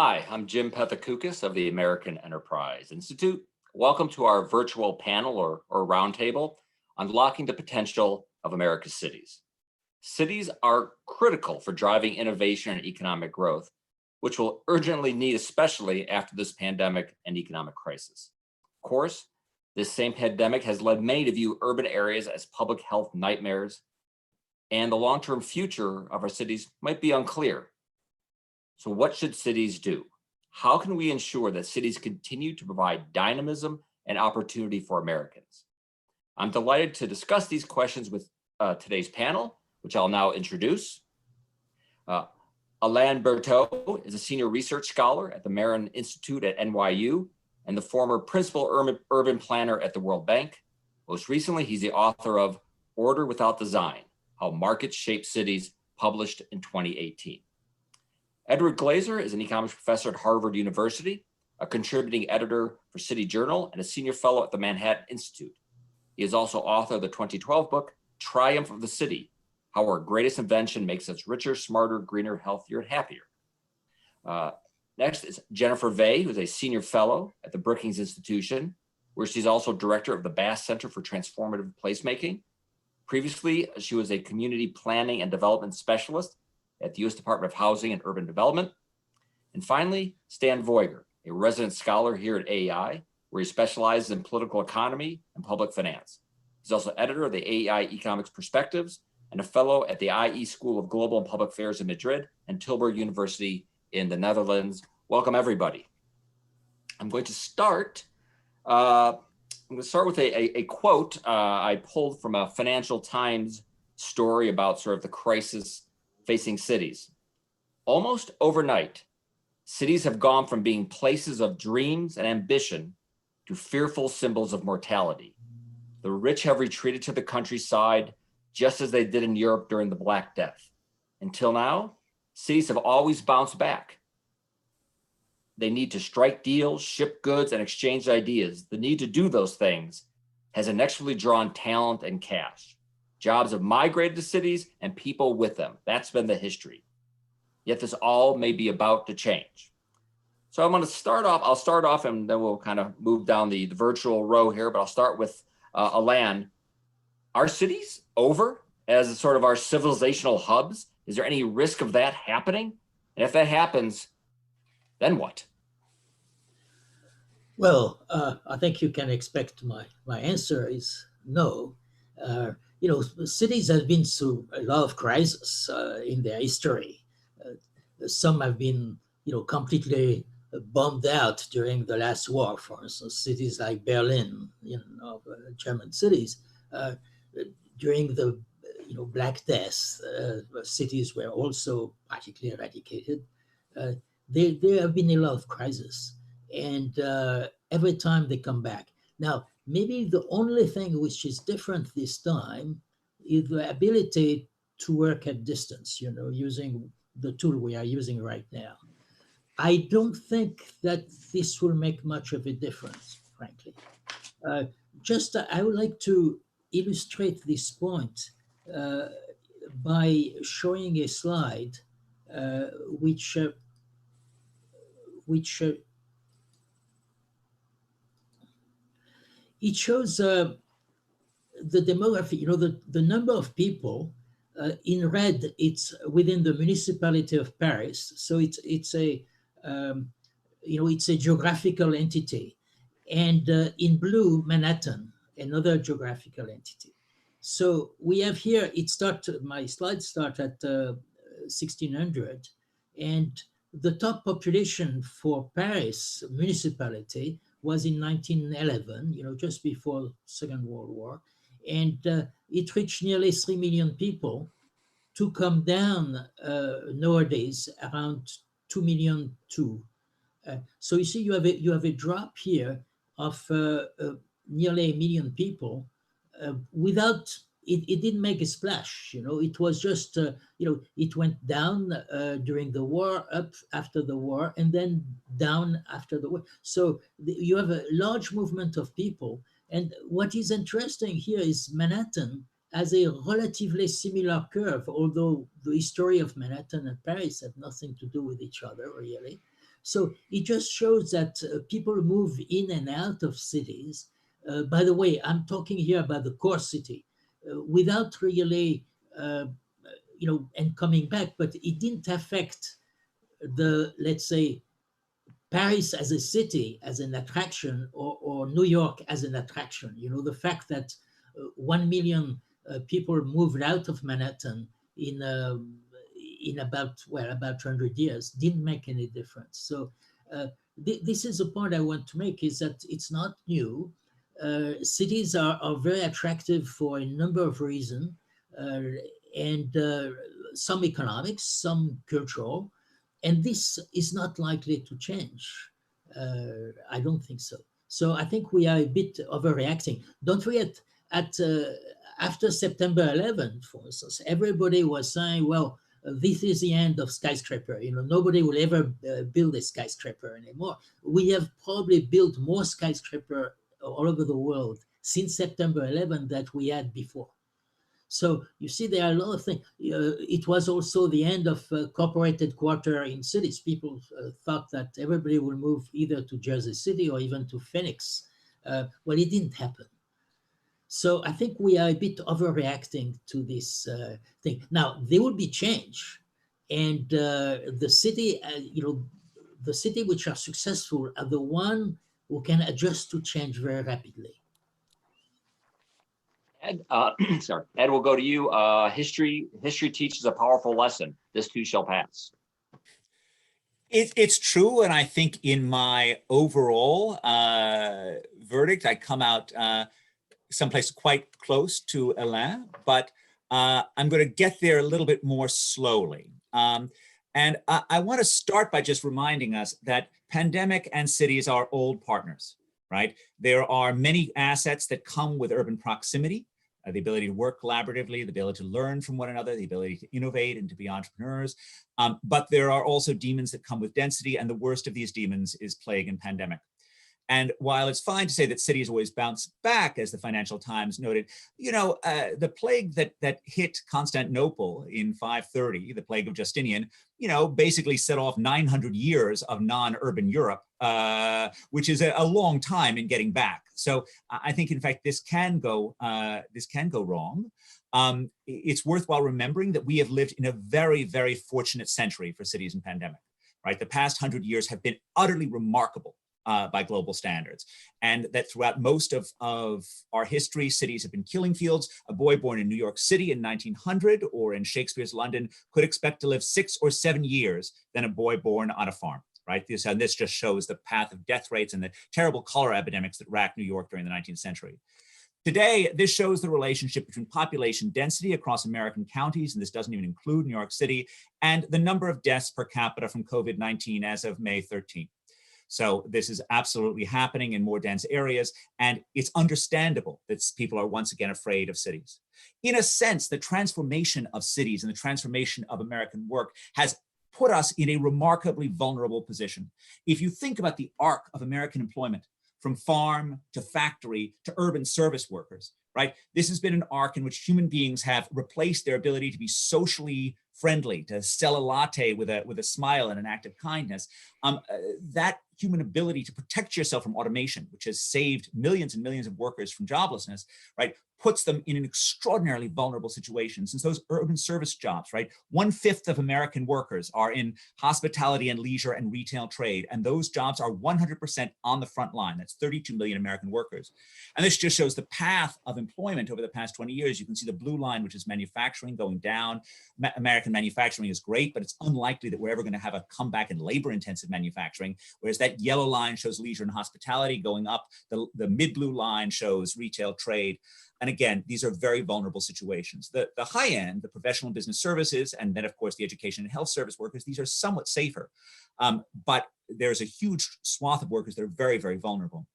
Hi, I'm Jim Pethokoukis of the American Enterprise Institute. Welcome to our virtual panel or roundtable, Unlocking the Potential of America's Cities. Cities are critical for driving innovation and economic growth, which we'll urgently need, especially after this pandemic and economic crisis. Of course, this same pandemic has led many to view urban areas as public health nightmares, and the long-term future of our cities might be unclear. So what should cities do? How can we ensure that cities continue to provide dynamism and opportunity for Americans? I'm delighted to discuss these questions with today's panel, which I'll now introduce. Alain Berthaud is a senior research scholar at the Marin Institute at NYU and the former principal urban planner at the World Bank. Most recently, he's the author of Order Without Design: How Markets Shape Cities, published in 2018. Edward Glaser is an economics professor at Harvard University, a contributing editor for City Journal, and a senior fellow at the Manhattan Institute. He is also author of the 2012 book, Triumph of the City: How Our Greatest Invention Makes Us Richer, Smarter, Greener, Healthier, and Happier. Next is Jennifer Vey, who is a senior fellow at the Brookings Institution, where she's also director of the Bass Center for Transformative Placemaking. Previously, she was a community planning and development specialist at the U.S. Department of Housing and Urban Development. And finally, Stan Voiger, a resident scholar here at AEI, where he specializes in political economy and public finance. He's also editor of the AEI Economics Perspectives and a fellow at the IE School of Global and Public Affairs in Madrid and Tilburg University in the Netherlands. Welcome, everybody. I'm going to start with a quote I pulled from a Financial Times story about sort of the crisis facing cities. Almost overnight, cities have gone from being places of dreams and ambition to fearful symbols of mortality. The rich have retreated to the countryside, just as they did in Europe during the Black Death. Until now, cities have always bounced back. They need to strike deals, ship goods, and exchange ideas. The need to do those things has inexorably drawn talent and cash. Jobs have migrated to cities and people with them. That's been the history. Yet this all may be about to change. So I'm going to start off and then we'll kind of move down the virtual row here, but I'll start with Alain. Are cities over as sort of our civilizational hubs? Is there any risk of that happening? And if that happens, then what? Well, I think you can expect my answer is no. Cities have been through a lot of crises in their history. Some have been, completely bombed out during the last war. For instance, cities like Berlin, German cities, during the Black Death, cities were also practically eradicated. There have been a lot of crises, and every time they come back. Now, maybe the only thing which is different this time is the ability to work at distance, using the tool we are using right now. I don't think that this will make much of a difference, frankly. I would like to illustrate this point by showing a slide which it shows the demography, the number of people. In red, it's within the municipality of Paris. So it's a geographical entity. And in blue, Manhattan, another geographical entity. So we have here, my slides start at 1600, and the top population for Paris municipality was in 1911, just before Second World War. And it reached nearly 3 million people, to come down nowadays around 2 million too. So you see, you have a drop here of nearly 1 million people without. It didn't make a splash, it was just, it went down during the war, up after the war, and then down after the war. So you have a large movement of people. And what is interesting here is Manhattan has a relatively similar curve, although the history of Manhattan and Paris have nothing to do with each other, really. So it just shows that people move in and out of cities. By the way, I'm talking here about the core city without really, and coming back, but it didn't affect the, let's say, Paris as a city, as an attraction, or New York as an attraction. The fact that 1 million people moved out of Manhattan in about 100 years didn't make any difference. So this is a point I want to make, is that it's not new. Cities are very attractive for a number of reasons, and some economics, some cultural, and this is not likely to change. I don't think so. So I think we are a bit overreacting. Don't forget, after September 11th, for instance, everybody was saying, well, this is the end of skyscraper. Nobody will ever build a skyscraper anymore. We have probably built more skyscraper all over the world since September 11th than we had before. So you see, there are a lot of things. It was also the end of corporate headquarters in cities. People thought that everybody will move either to Jersey City or even to Phoenix. Well, it didn't happen. So I think we are a bit overreacting to this thing. Now, there will be change. And the city, the city which are successful are the one who can adjust to change very rapidly. Ed, sorry, Ed, we'll go to you. History teaches a powerful lesson. This too shall pass. It's true, and I think in my overall verdict, I come out someplace quite close to Alain, but I'm going to get there a little bit more slowly. And I want to start by just reminding us that pandemic and cities are old partners, right? There are many assets that come with urban proximity. The ability to work collaboratively, the ability to learn from one another, the ability to innovate and to be entrepreneurs. But there are also demons that come with density, and the worst of these demons is plague and pandemic. And while it's fine to say that cities always bounce back, as the Financial Times noted, the plague that hit Constantinople in 530, the plague of Justinian, basically set off 900 years of non-urban Europe, which is a long time in getting back. So I think, in fact, this can go wrong. It's worthwhile remembering that we have lived in a very, very fortunate century for cities in pandemic, right? The past 100 years have been utterly remarkable by global standards, and that throughout most of our history, cities have been killing fields. A boy born in New York City in 1900 or in Shakespeare's London could expect to live 6 or 7 years than a boy born on a farm, right? This just shows the path of death rates and the terrible cholera epidemics that racked New York during the 19th century. Today, this shows the relationship between population density across American counties, and this doesn't even include New York City, and the number of deaths per capita from COVID-19 as of May 13th. So this is absolutely happening in more dense areas, and it's understandable that people are once again afraid of cities. In a sense, the transformation of cities and the transformation of American work has put us in a remarkably vulnerable position. If you think about the arc of American employment, from farm to factory to urban service workers, right? This has been an arc in which human beings have replaced their ability to be socially friendly, to sell a latte with a smile and an act of kindness. That human ability to protect yourself from automation, which has saved millions and millions of workers from joblessness, right, puts them in an extraordinarily vulnerable situation. Since those urban service jobs, right, 1/5 of American workers are in hospitality and leisure and retail trade, and those jobs are 100% on the front line. That's 32 million American workers. And this just shows the path of employment over the past 20 years. You can see the blue line, which is manufacturing, going down. American manufacturing is great, but it's unlikely that we're ever going to have a comeback in labor-intensive manufacturing, whereas that yellow line shows leisure and hospitality going up. The mid-blue line shows retail trade. And again, these are very vulnerable situations. The high end, the professional and business services, and then of course the education and health service workers, these are somewhat safer. But there's a huge swath of workers that are very, very vulnerable.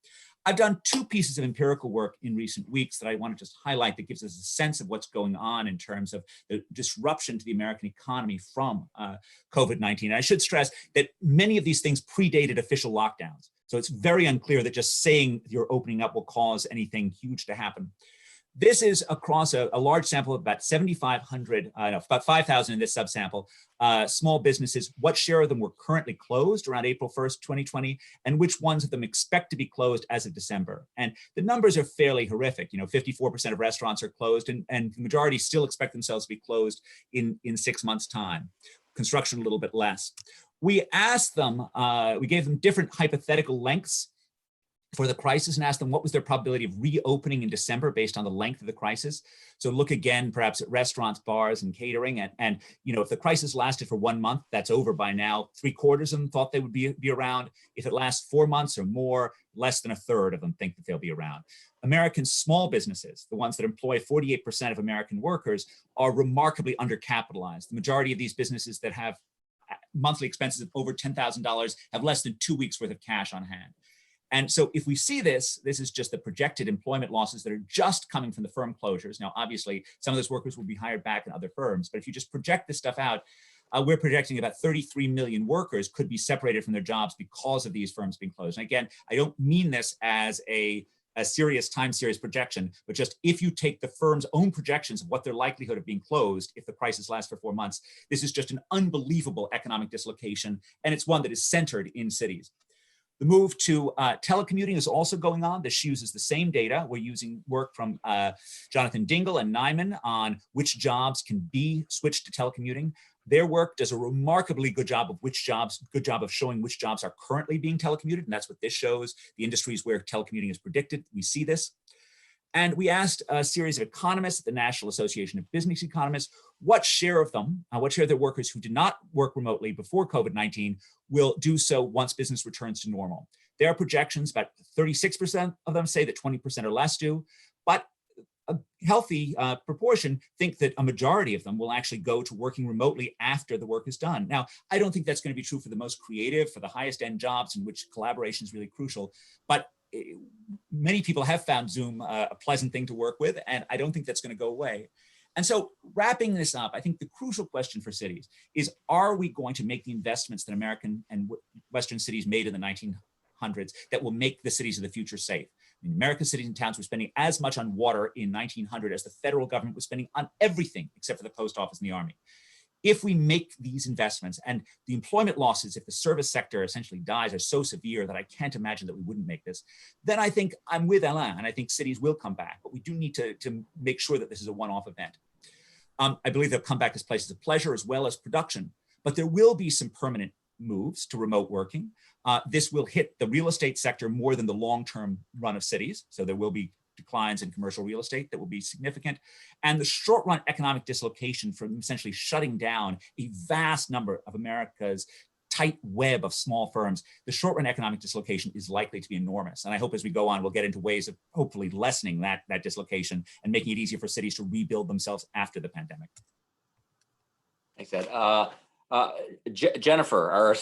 I've done 2 pieces of empirical work in recent weeks that I want to just highlight that gives us a sense of what's going on in terms of the disruption to the American economy from COVID-19. And I should stress that many of these things predated official lockdowns. So it's very unclear that just saying you're opening up will cause anything huge to happen. This is across a large sample of about 7,500, about 5,000 in this subsample, small businesses. What share of them were currently closed around April 1st, 2020, and which ones of them expect to be closed as of December? And the numbers are fairly horrific. 54% of restaurants are closed, and the majority still expect themselves to be closed in 6 months' time. Construction a little bit less. We asked them, we gave them different hypothetical lengths for the crisis and asked them what was their probability of reopening in December based on the length of the crisis. So look again, perhaps at restaurants, bars, and catering. And if the crisis lasted for 1 month, that's over by now. 3/4 of them thought they would be around. If it lasts 4 months or more, less than 1/3 of them think that they'll be around. American small businesses, the ones that employ 48% of American workers, are remarkably undercapitalized. The majority of these businesses that have monthly expenses of over $10,000 have less than 2 weeks worth of cash on hand. And so if we see this is just the projected employment losses that are just coming from the firm closures. Now, obviously, some of those workers will be hired back in other firms, but if you just project this stuff out, we're projecting about 33 million workers could be separated from their jobs because of these firms being closed. And again, I don't mean this as a serious time series projection, but just if you take the firm's own projections of what their likelihood of being closed if the crisis lasts for 4 months, this is just an unbelievable economic dislocation, and it's one that is centered in cities. The move to telecommuting is also going on. This uses the same data. We're using work from Jonathan Dingle and Nyman on which jobs can be switched to telecommuting. Their work does a remarkably good job of showing which jobs are currently being telecommuted, and that's what this shows. The industries where telecommuting is predicted, we see this. And we asked a series of economists at the National Association of Business Economists, what share of their workers who did not work remotely before COVID-19 will do so once business returns to normal. There are projections, about 36% of them say that 20% or less do, but a healthy proportion think that a majority of them will actually go to working remotely after the work is done. Now, I don't think that's going to be true for the most creative, for the highest end jobs in which collaboration is really crucial, but many people have found Zoom a pleasant thing to work with, and I don't think that's going to go away. And so wrapping this up, I think the crucial question for cities is, are we going to make the investments that American and Western cities made in the 1900s that will make the cities of the future safe? I mean, American cities and towns were spending as much on water in 1900 as the federal government was spending on everything except for the post office and the army. If we make these investments, and the employment losses, if the service sector essentially dies, are so severe that I can't imagine that we wouldn't make this, then I think I'm with Alain, and I think cities will come back, but we do need to make sure that this is a one-off event. I believe they'll come back as places of pleasure as well as production, but there will be some permanent moves to remote working. This will hit the real estate sector more than the long-term run of cities, so there will be declines in commercial real estate that will be significant, and the short-run economic dislocation from essentially shutting down a vast number of America's tight web of small firms, the short-run economic dislocation is likely to be enormous. And I hope as we go on, we'll get into ways of hopefully lessening that dislocation and making it easier for cities to rebuild themselves after the pandemic. Thanks, Ed. Jennifer,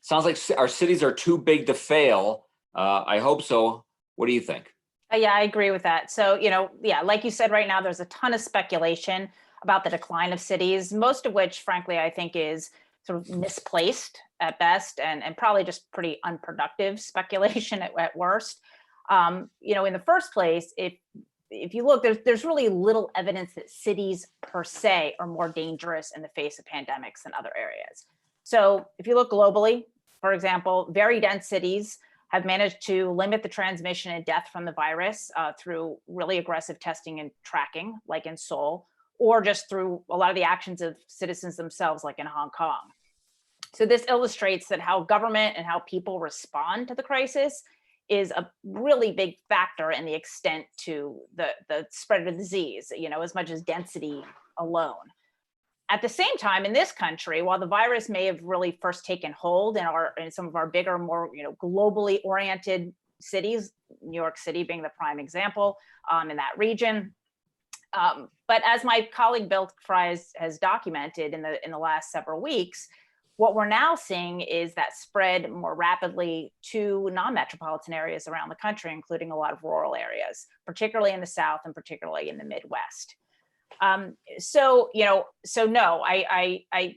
sounds like our cities are too big to fail. I hope so. What do you think? Yeah, I agree with that. So, yeah, like you said, right now, there's a ton of speculation about the decline of cities, most of which, frankly, I think is sort of misplaced at best and probably just pretty unproductive speculation at worst. In the first place, if you look, there's really little evidence that cities per se are more dangerous in the face of pandemics than other areas. So if you look globally, for example, very dense cities have managed to limit the transmission and death from the virus through really aggressive testing and tracking, like in Seoul, or just through a lot of the actions of citizens themselves, like in Hong Kong. So this illustrates that how government and how people respond to the crisis is a really big factor in the extent to the spread of the disease, as much as density alone. At the same time, in this country, while the virus may have really first taken hold in some of our bigger, more globally oriented cities, New York City being the prime example in that region, but as my colleague Bill Fry has documented in the last several weeks, what we're now seeing is that spread more rapidly to non-metropolitan areas around the country, including a lot of rural areas, particularly in the South and particularly in the Midwest. So no, I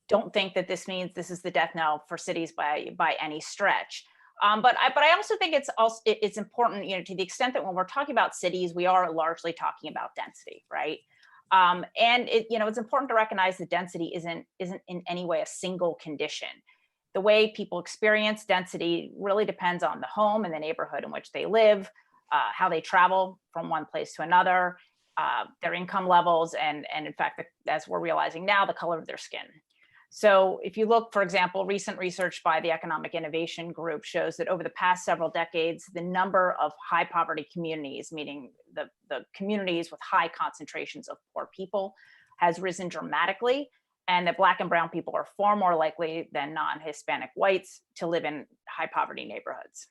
don't think that this means this is the death knell for cities by any stretch. But I also think it's important, to the extent that when we're talking about cities, we are largely talking about density, right? And it's important to recognize that density isn't in any way a single condition. The way people experience density really depends on the home and the neighborhood in which they live, how they travel from one place to another, their income levels, and in fact, as we're realizing now, the color of their skin. So if you look, for example, recent research by the Economic Innovation Group shows that over the past several decades, the number of high poverty communities, meaning the communities with high concentrations of poor people, has risen dramatically, and that Black and brown people are far more likely than non-Hispanic whites to live in high poverty neighborhoods.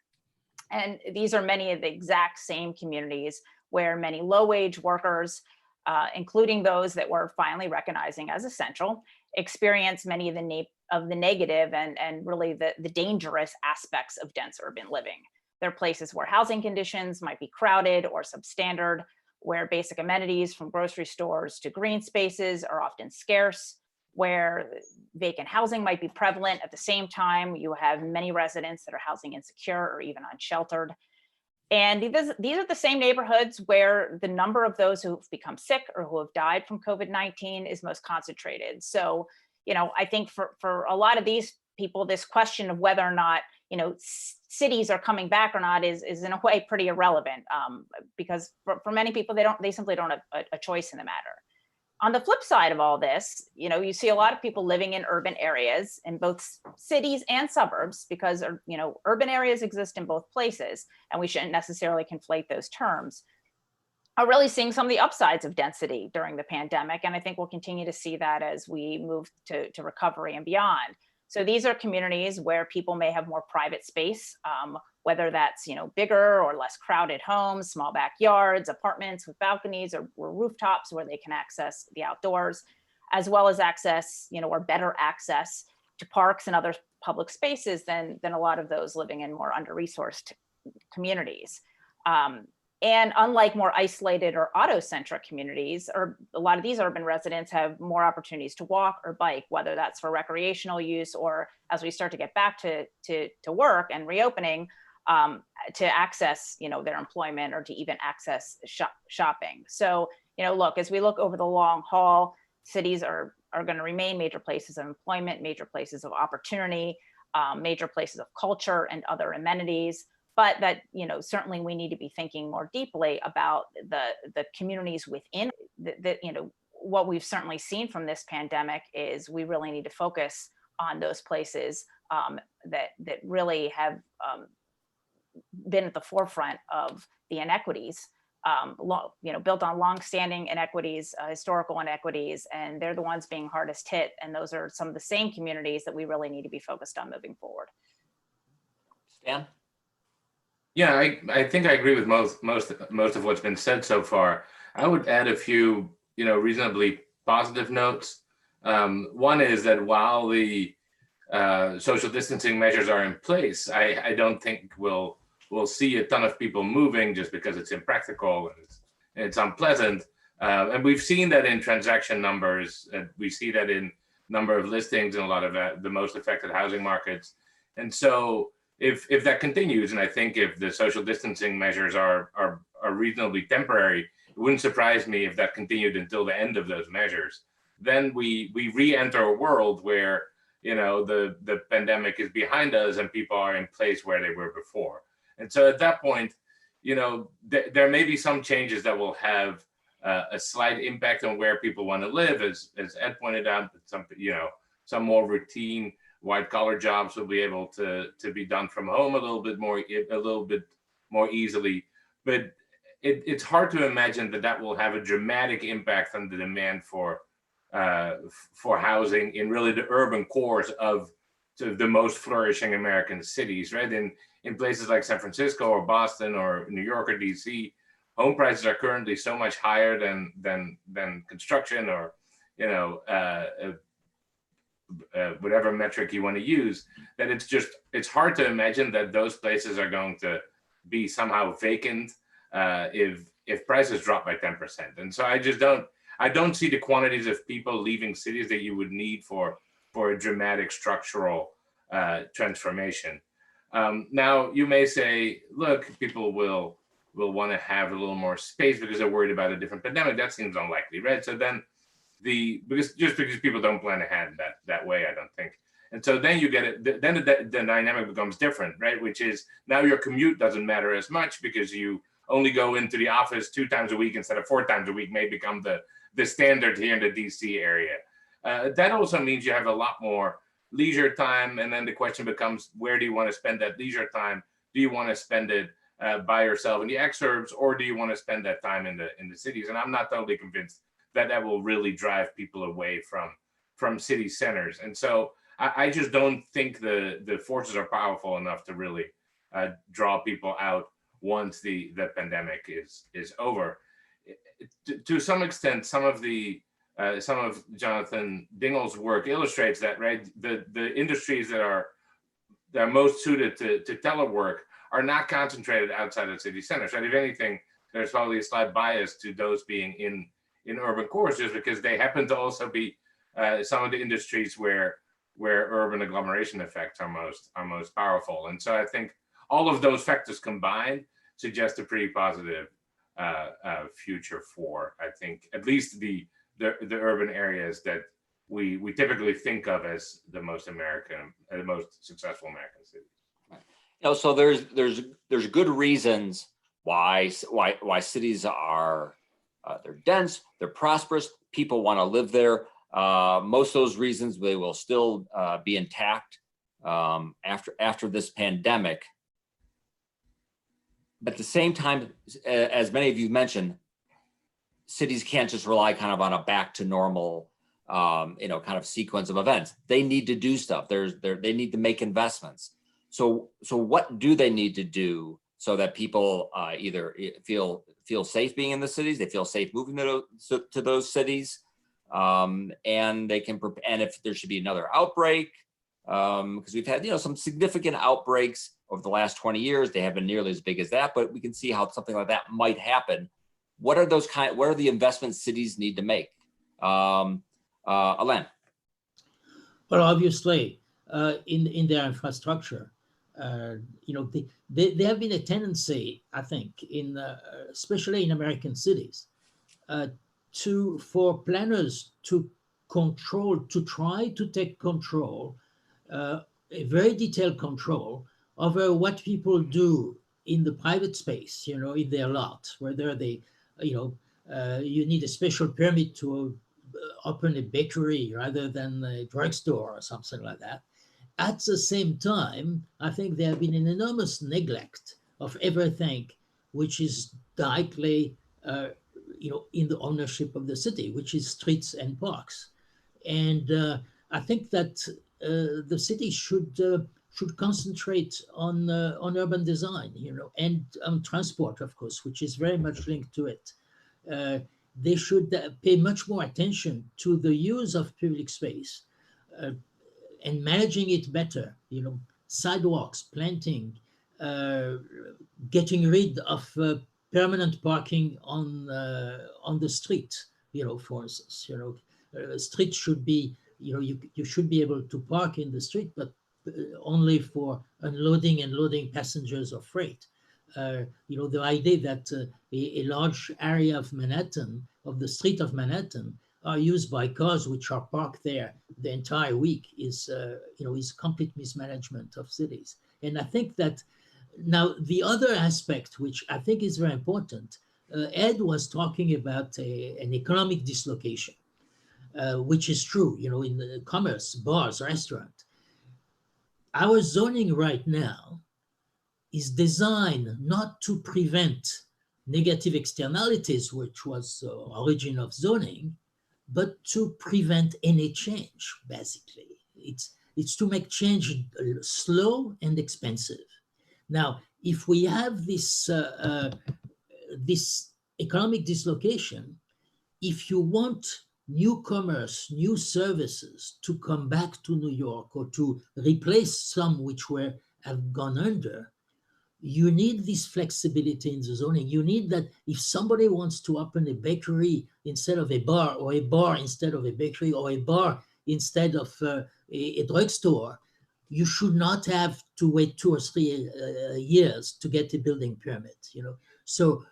And these are many of the exact same communities where many low-wage workers, including those that we're finally recognizing as essential, experience many of the negative and really the dangerous aspects of dense urban living. There are places where housing conditions might be crowded or substandard, where basic amenities from grocery stores to green spaces are often scarce, where vacant housing might be prevalent. At the same time, you have many residents that are housing insecure or even unsheltered. And these are the same neighborhoods where the number of those who've become sick or who have died from COVID-19 is most concentrated. So, I think for a lot of these people, this question of whether or not, cities are coming back or not is in a way pretty irrelevant, because for many people, they simply don't have a choice in the matter. On the flip side of all this, you see a lot of people living in urban areas in both cities and suburbs, because, urban areas exist in both places, and we shouldn't necessarily conflate those terms, are really seeing some of the upsides of density during the pandemic. And I think we'll continue to see that as we move to recovery and beyond. So these are communities where people may have more private space, whether that's bigger or less crowded homes, small backyards, apartments with balconies or rooftops where they can access the outdoors, as well as access, or better access to parks and other public spaces than a lot of those living in more under-resourced communities. And unlike more isolated or auto-centric communities, or a lot of these urban residents have more opportunities to walk or bike, whether that's for recreational use or as we start to get back to work and reopening, to access, their employment or to even access shopping. So, look, as we look over the long haul, cities are going to remain major places of employment, major places of opportunity, major places of culture and other amenities. But that, certainly we need to be thinking more deeply about the communities within what we've certainly seen from this pandemic is we really need to focus on those places that really have been at the forefront of the inequities, built on longstanding inequities, historical inequities, and they're the ones being hardest hit. And those are some of the same communities that we really need to be focused on moving forward. Stan? Yeah, I think I agree with most of what's been said so far. I would add a few, reasonably positive notes. One is that while the social distancing measures are in place, I don't think we'll see a ton of people moving just because it's impractical and it's unpleasant. And we've seen that in transaction numbers. We see that in number of listings in a lot of the most affected housing markets. And so if that continues, and I think if the social distancing measures are reasonably temporary, it wouldn't surprise me if that continued until the end of those measures. Then we re-enter a world where the pandemic is behind us and people are in place where they were before. And so at that point, there may be some changes that will have a slight impact on where people want to live, as Ed pointed out. Some more routine white collar jobs will be able to be done from home a little bit more easily. But it's hard to imagine that will have a dramatic impact on the demand for housing in really the urban cores of the most flourishing American cities, right? In places like San Francisco or Boston or New York or DC, home prices are currently so much higher than construction or whatever metric you want to use, that it's hard to imagine that those places are going to be somehow vacant if prices drop by 10%. And so I don't see the quantities of people leaving cities that you would need for a dramatic structural transformation. Now you may say, look, people will want to have a little more space because they're worried about a different pandemic. That seems unlikely, right? So then because people don't plan ahead that way, I don't think. And so then you get it, then the dynamic becomes different, right? Which is now your commute doesn't matter as much because you only go into the office 2 times a week instead of 4 times a week, may become the standard here in the DC area. That also means you have a lot more leisure time. And then the question becomes, where do you want to spend that leisure time? Do you want to spend it by yourself in the exurbs, or do you want to spend that time in the cities? And I'm not totally convinced that will really drive people away from city centers. And so I just don't think the forces are powerful enough to really draw people out once the pandemic is over. To some extent, some of Jonathan Dingell's work illustrates that, right? The industries that are most suited to telework are not concentrated outside of city centers, right? If anything, there's probably a slight bias to those being in urban cores, just because they happen to also be some of the industries where urban agglomeration effects are most powerful. And so I think all of those factors combined suggest a pretty positive future for, I think, at least the urban areas that we typically think of as the most successful American cities. So there's good reasons why cities are they're dense, they're prosperous, people want to live there. Most of those reasons, they will still be intact after this pandemic. But at the same time, as many of you mentioned, cities can't just rely kind of on a back to normal, kind of sequence of events. They need to do stuff. They need to make investments. So what do they need to do so that people either feel safe being in the cities, they feel safe moving to those cities, and they can, and if there should be another outbreak, because we've had some significant outbreaks over the last 20 years. They haven't been nearly as big as that, but we can see how something like that might happen. What are the investments cities need to make? Alain. Well, obviously, in their infrastructure, there have been a tendency, I think, especially in American cities, for planners to try to take control, a very detailed control over what people do in the private space, in their lot, whether they, you need a special permit to open a bakery rather than a drugstore or something like that. At the same time, I think there have been an enormous neglect of everything which is directly, in the ownership of the city, which is streets and parks. And I think that the city should concentrate on urban design, and on transport, of course, which is very much linked to it. They should pay much more attention to the use of public space and managing it better, sidewalks, planting, getting rid of permanent parking on the street, for instance. Street should be, you should be able to park in the street, but only for unloading and loading passengers or freight. The idea that a large area of Manhattan, of the street of Manhattan, are used by cars which are parked there the entire week is complete mismanagement of cities. And I think that now the other aspect, which I think is very important, Ed was talking about an economic dislocation, which is true, in the commerce, bars, restaurants. Our zoning right now is designed not to prevent negative externalities, which was the origin of zoning, but to prevent any change, basically. It's to make change slow and expensive. Now, if we have this economic dislocation, if you want newcomers, new services to come back to New York or to replace some which have gone under, you need this flexibility in the zoning. You need that if somebody wants to open a bakery instead of a bar, or a bar instead of a bakery, or a bar instead of a drugstore, you should not have to wait 2 or 3 years to get a building permit, So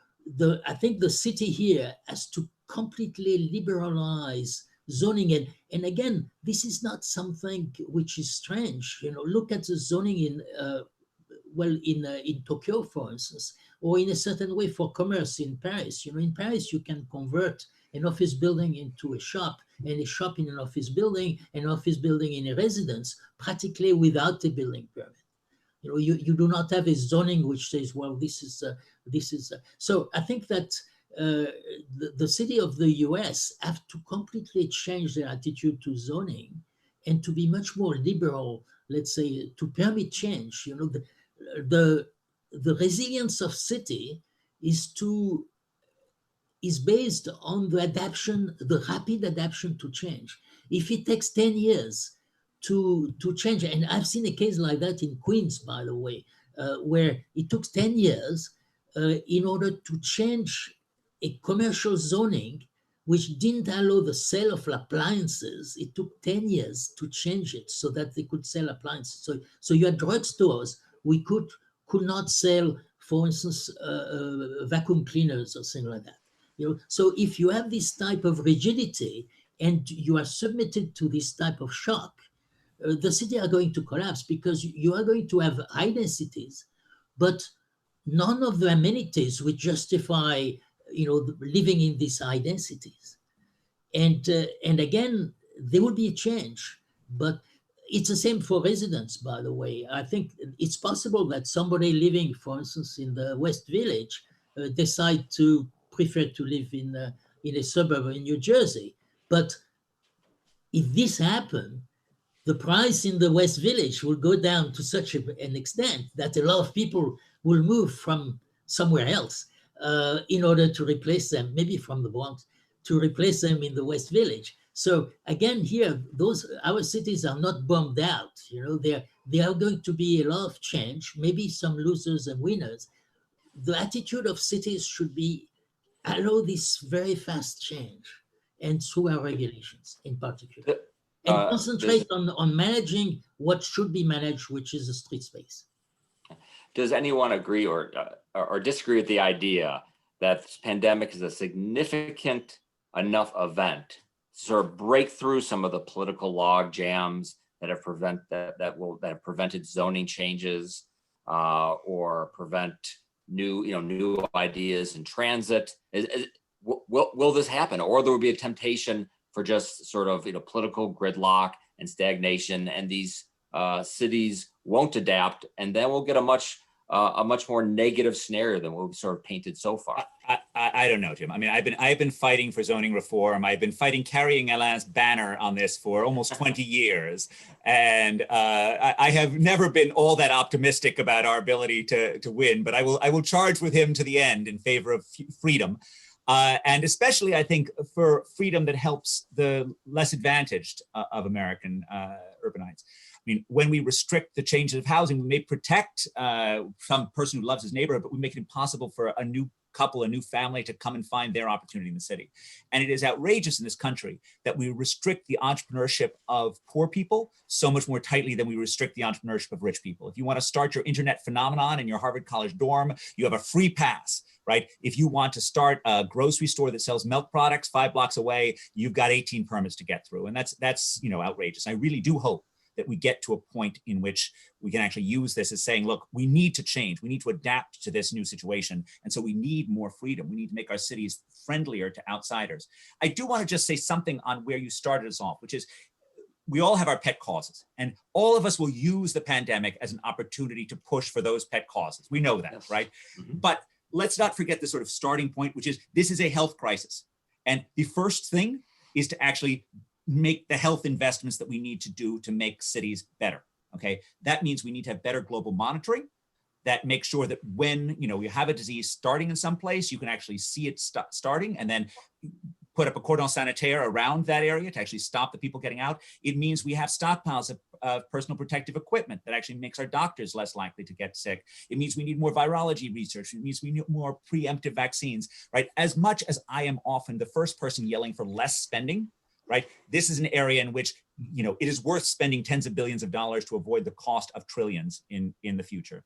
I think the city here has to completely liberalize zoning. And again, this is not something which is strange. Look at the zoning in Tokyo, for instance, or in a certain way for commerce in Paris. In Paris, you can convert an office building into a shop, and a shop in an office building in a residence, practically without a building permit. You do not have a zoning which says, well, this is. So I think that the city of the US have to completely change their attitude to zoning and to be much more liberal, let's say, to permit change. The resilience of city is based on the rapid adaptation to change. If it takes 10 years to change, and I've seen a case like that in Queens, by the way, where it took 10 years in order to change a commercial zoning which didn't allow the sale of appliances. It took 10 years to change it so that they could sell appliances. So you had drugstores, we could not sell, for instance, vacuum cleaners or something like that. So if you have this type of rigidity and you are submitted to this type of shock, the city are going to collapse, because you are going to have high densities, but none of the amenities which justify, living in these high densities. And again, there will be a change, but it's the same for residents, by the way. I think it's possible that somebody living, for instance, in the West Village, decide to prefer to live in a suburb in New Jersey. But if this happened, the price in the West Village will go down to such an extent that a lot of people will move from somewhere else in order to replace them, maybe from the Bronx, to replace them in the West Village. So again, here, our cities are not bombed out. There are going to be a lot of change, maybe some losers and winners. The attitude of cities should be allow this very fast change, and through our regulations in particular. And concentrate on managing what should be managed, which is the street space. Does anyone agree or disagree with the idea that this pandemic is a significant enough event to sort of break through some of the political log jams that have prevented zoning changes or prevent new ideas in transit? Will this happen, or there will be a temptation for just sort of political gridlock and stagnation, and these cities won't adapt, and then we'll get a much more negative scenario than what we've sort of painted so far? I don't know, Jim. I mean, I've been fighting for zoning reform. I've been carrying Alain's banner on this for almost 20 years, and I have never been all that optimistic about our ability to win. But I will charge with him to the end in favor of freedom. And especially, I think, for freedom that helps the less advantaged of American urbanites. I mean, when we restrict the changes of housing, we may protect some person who loves his neighborhood, but we make it impossible for a new couple, a new family to come and find their opportunity in the city. And it is outrageous in this country that we restrict the entrepreneurship of poor people so much more tightly than we restrict the entrepreneurship of rich people. If you want to start your internet phenomenon in your Harvard College dorm, you have a free pass. Right? If you want to start a grocery store that sells milk products 5 blocks away, you've got 18 permits to get through. And that's outrageous. I really do hope that we get to a point in which we can actually use this as saying, look, we need to change. We need to adapt to this new situation. And so we need more freedom. We need to make our cities friendlier to outsiders. I do want to just say something on where you started us off, which is we all have our pet causes, and all of us will use the pandemic as an opportunity to push for those pet causes. We know that, right? Mm-hmm. But let's not forget the sort of starting point, which is this is a health crisis. And the first thing is to actually make the health investments that we need to do to make cities better, okay? That means we need to have better global monitoring that makes sure that when, you have a disease starting in some place, you can actually see it starting and then put up a cordon sanitaire around that area to actually stop the people getting out. It means we have stockpiles of personal protective equipment that actually makes our doctors less likely to get sick. It means we need more virology research. It means we need more preemptive vaccines, right? As much as I am often the first person yelling for less spending, right? This is an area in which, you know, it is worth spending tens of billions of dollars to avoid the cost of trillions in the future.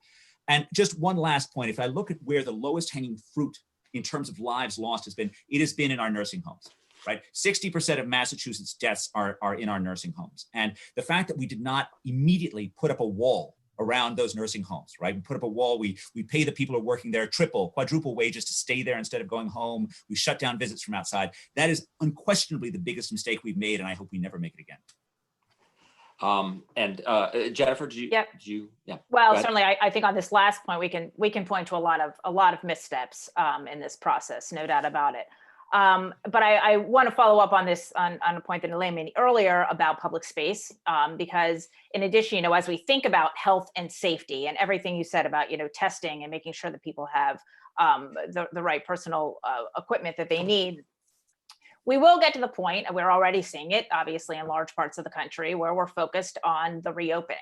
And just one last point, if I look at where the lowest hanging fruit in terms of lives lost has been, it has been in our nursing homes, right? 60% of Massachusetts deaths are in our nursing homes. And the fact that we did not immediately put up a wall around those nursing homes, right? We put up a wall, we pay the people who are working there triple, quadruple wages to stay there instead of going home. We shut down visits from outside. That is unquestionably the biggest mistake we've made, and I hope we never make it again. Jennifer, do you? Yep. Yeah. Well, certainly, I think on this last point, we can point to a lot of missteps in this process, no doubt about it. But I want to follow up on this on a point that Elaine made earlier about public space, because in addition, you know, as we think about health and safety and everything you said about, you know, testing and making sure that people have the right personal equipment that they need, we will get to the point, and we're already seeing it, obviously, in large parts of the country, where we're focused on the reopening.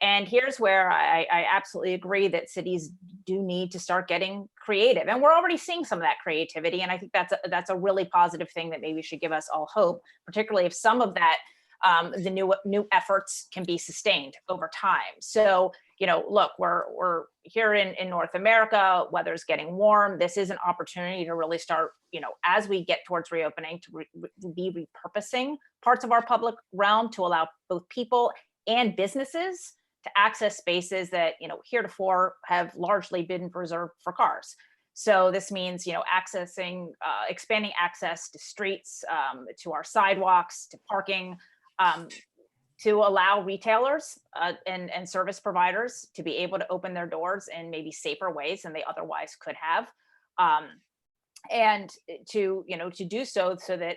And here's where I absolutely agree that cities do need to start getting creative. And we're already seeing some of that creativity. And I think that's a really positive thing that maybe should give us all hope, particularly if some of that, the new efforts can be sustained over time. So, you know, look, we're here in North America, weather's getting warm. This is an opportunity to really start, you know, as we get towards reopening, to be repurposing parts of our public realm to allow both people and businesses to access spaces that, you know, heretofore have largely been reserved for cars. So this means, you know, expanding access to streets, to our sidewalks, to parking, to allow retailers and service providers to be able to open their doors in maybe safer ways than they otherwise could have. And to, you know, to do so that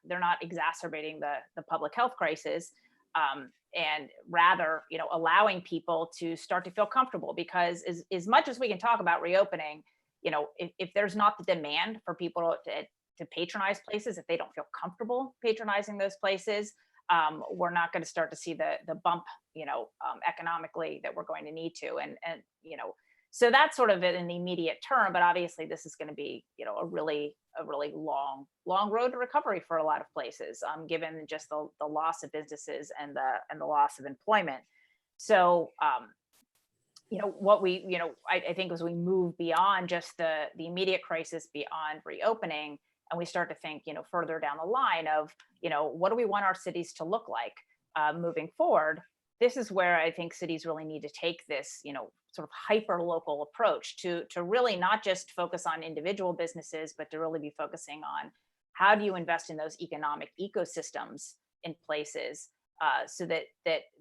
they're not exacerbating the public health crisis. And rather, you know, allowing people to start to feel comfortable, because as much as we can talk about reopening, you know, if there's not the demand for people to patronize places, if they don't feel comfortable patronizing those places, we're not going to start to see the bump, you know, economically that we're going to need to. And you know, so that's sort of in the immediate term, but obviously this is going to be, you know, a really long road to recovery for a lot of places, given just the loss of businesses and the loss of employment. So, you know, what we, you know, I think as we move beyond just the immediate crisis, beyond reopening, and we start to think, you know, further down the line of, you know, what do we want our cities to look like moving forward? This is where I think cities really need to take this, you know, sort of hyper local approach to really not just focus on individual businesses, but to really be focusing on how do you invest in those economic ecosystems in places so that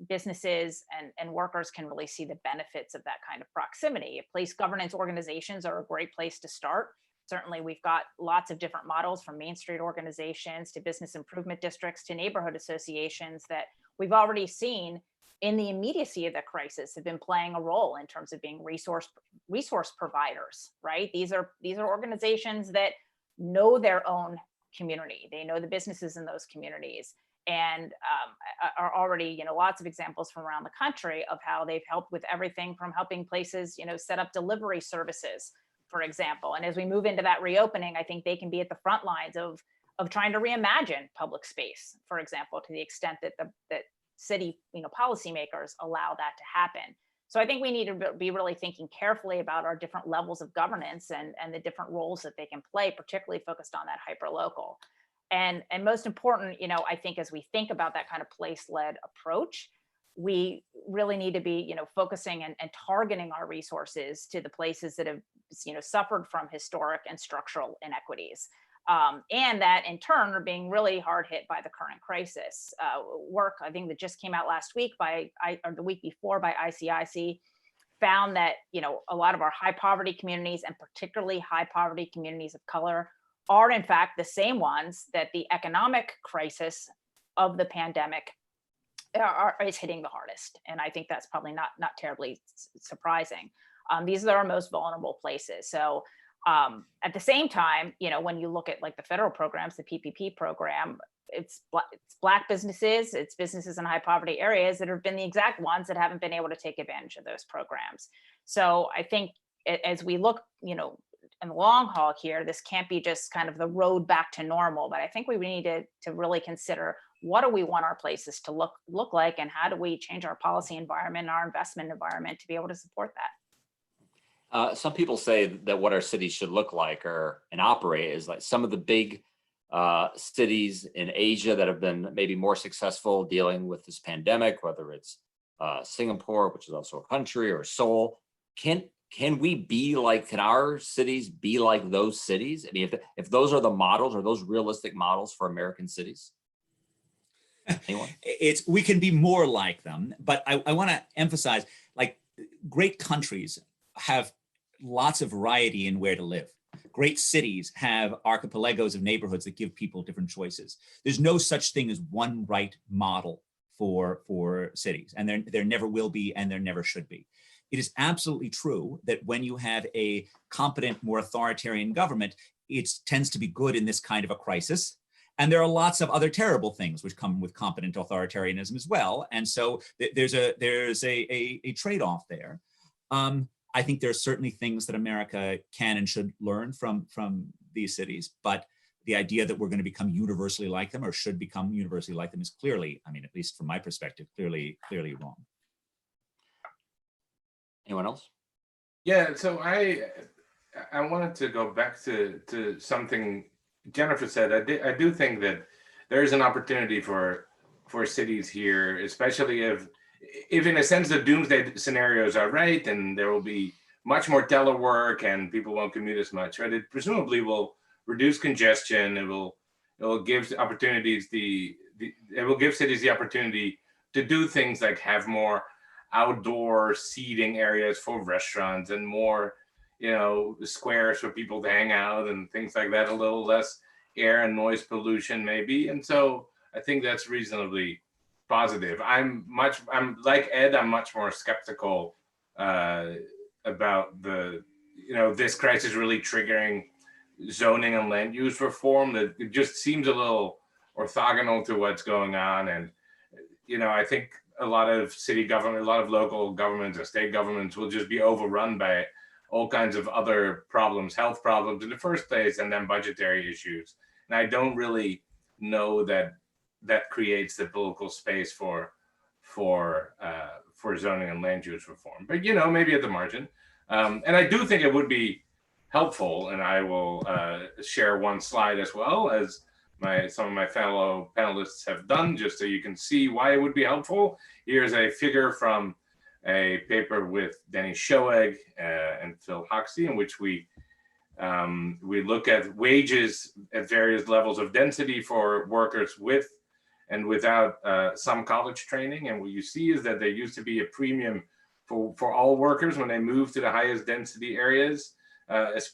businesses and workers can really see the benefits of that kind of proximity. Place governance organizations are a great place to start. Certainly, we've got lots of different models, from Main Street organizations to business improvement districts to neighborhood associations, that we've already seen in the immediacy of the crisis have been playing a role in terms of being resource providers, right? These are organizations that know their own community. They know the businesses in those communities, and are already, you know, lots of examples from around the country of how they've helped with everything from helping places, you know, set up delivery services, for example. And as we move into that reopening, I think they can be at the front lines of trying to reimagine public space, for example, to the extent that that city, you know, policymakers allow that to happen. So I think we need to be really thinking carefully about our different levels of governance and the different roles that they can play, particularly focused on that hyperlocal. And most important, you know, I think as we think about that kind of place-led approach, we really need to be, you know, focusing and targeting our resources to the places that have, you know, suffered from historic and structural inequities. And that in turn are being really hard hit by the current crisis. Work, I think, that just came out last week or the week before by ICIC found that, you know, a lot of our high poverty communities, and particularly high poverty communities of color, are in fact the same ones that the economic crisis of the pandemic is hitting the hardest. And I think that's probably not terribly surprising. These are our most vulnerable places. So at the same time, you know, when you look at like the federal programs, the PPP program, it's Black businesses, it's businesses in high poverty areas that have been the exact ones that haven't been able to take advantage of those programs. So I think as we look, you know, in the long haul here, this can't be just kind of the road back to normal, but I think we need to really consider, what do we want our places to look like, and how do we change our policy environment, our investment environment to be able to support that? Some people say that what our cities should look like and operate is like some of the big cities in Asia that have been maybe more successful dealing with this pandemic, whether it's Singapore, which is also a country, or Seoul. Can our cities be like those cities? I mean, if those are the models, are those realistic models for American cities? Anyone? We can be more like them, but I want to emphasize, like, great countries have lots of variety in where to live. Great cities have archipelagos of neighborhoods that give people different choices. There's no such thing as one right model for cities, and there never will be, and there never should be. It is absolutely true that when you have a competent, more authoritarian government, it tends to be good in this kind of a crisis. And there are lots of other terrible things which come with competent authoritarianism as well. And so there's a trade-off there. I think there are certainly things that America can and should learn from these cities, but the idea that we're going to become universally like them, or should become universally like them, is clearly, I mean, at least from my perspective, clearly wrong. Anyone else? Yeah, so I wanted to go back to something Jennifer said. I do think that there is an opportunity for cities here, especially if in a sense the doomsday scenarios are right, and there will be much more telework and people won't commute as much, right? It presumably will reduce congestion. It will give opportunities it will give cities the opportunity to do things like have more outdoor seating areas for restaurants and more, squares for people to hang out and things like that, a little less air and noise pollution maybe. And so I think that's reasonably positive. I'm like Ed, I'm much more skeptical about this crisis really triggering zoning and land use reform. That it just seems a little orthogonal to what's going on. And, I think a lot of city government, a lot of local governments and state governments will just be overrun by all kinds of other problems, health problems in the first place, and then budgetary issues. And I don't really know that creates the political space for zoning and land use reform. But maybe at the margin. And I do think it would be helpful, and I will share one slide as well, as some of my fellow panelists have done, just so you can see why it would be helpful. Here's a figure from a paper with Denny Schoeg and Phil Hoxie, in which we look at wages at various levels of density for workers with and without some college training. And what you see is that there used to be a premium for all workers when they moved to the highest density areas,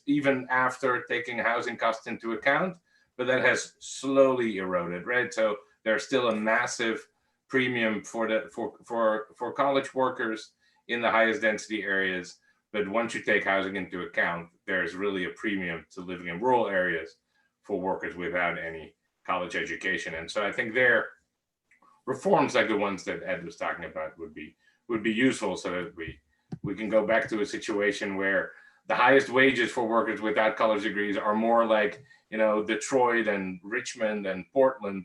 even after taking housing costs into account. But that has slowly eroded, right? So there's still a massive premium for college workers in the highest density areas. But once you take housing into account, there's really a premium to living in rural areas for workers without any college education. And so I think there, reforms like the ones that Ed was talking about would be useful, so that we can go back to a situation where the highest wages for workers without college degrees are more like, Detroit and Richmond and Portland,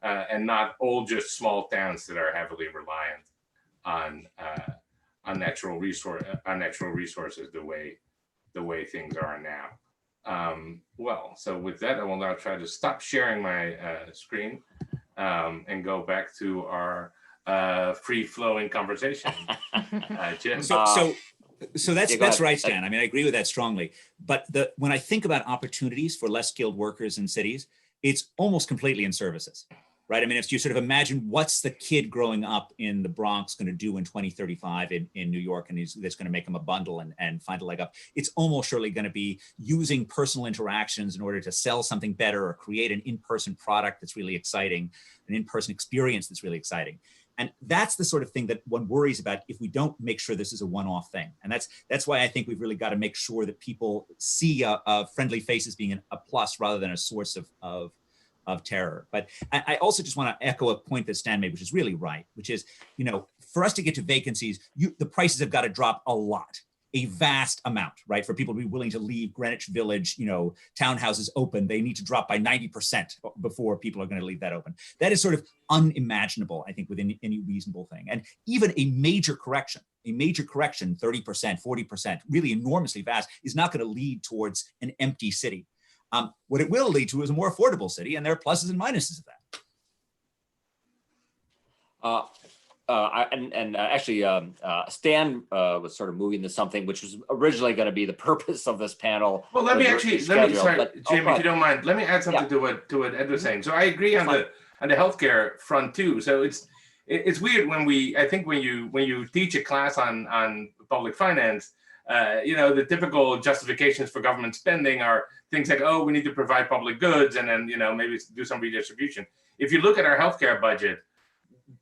and not all just small towns that are heavily reliant on natural resources the way things are now. So with that, I will now try to stop sharing my screen and go back to our free-flowing conversation. Jim? So that's right, Stan. I mean, I agree with that strongly. But when I think about opportunities for less skilled workers in cities, it's almost completely in services, right? I mean, if you sort of imagine what's the kid growing up in the Bronx going to do in 2035 in New York, and that's going to make him a bundle and find a leg up, it's almost surely going to be using personal interactions in order to sell something better or create an in-person product that's really exciting, an in-person experience that's really exciting. And that's the sort of thing that one worries about if we don't make sure this is a one-off thing. And that's why I think we've really got to make sure that people see friendly faces being a plus rather than a source of terror. But I also just want to echo a point that Stan made, which is really right, which is, for us to get to vacancies, the prices have got to drop a lot. a vast amount, right? For people to be willing to leave Greenwich Village, townhouses open, they need to drop by 90% before people are going to leave that open. That is sort of unimaginable, I think, within any reasonable thing. And even a major correction, 30%, 40%, really enormously vast, is not going to lead towards an empty city. What it will lead to is a more affordable city, and there are pluses and minuses of that. Actually, Stan was sort of moving to something which was originally going to be the purpose of this panel. Well, Jim, if you don't mind, let me add something to what Ed was saying. So I agree on the healthcare front too. So it's weird when you teach a class on public finance, the typical justifications for government spending are things like, oh, we need to provide public goods, and then maybe do some redistribution. If you look at our healthcare budget,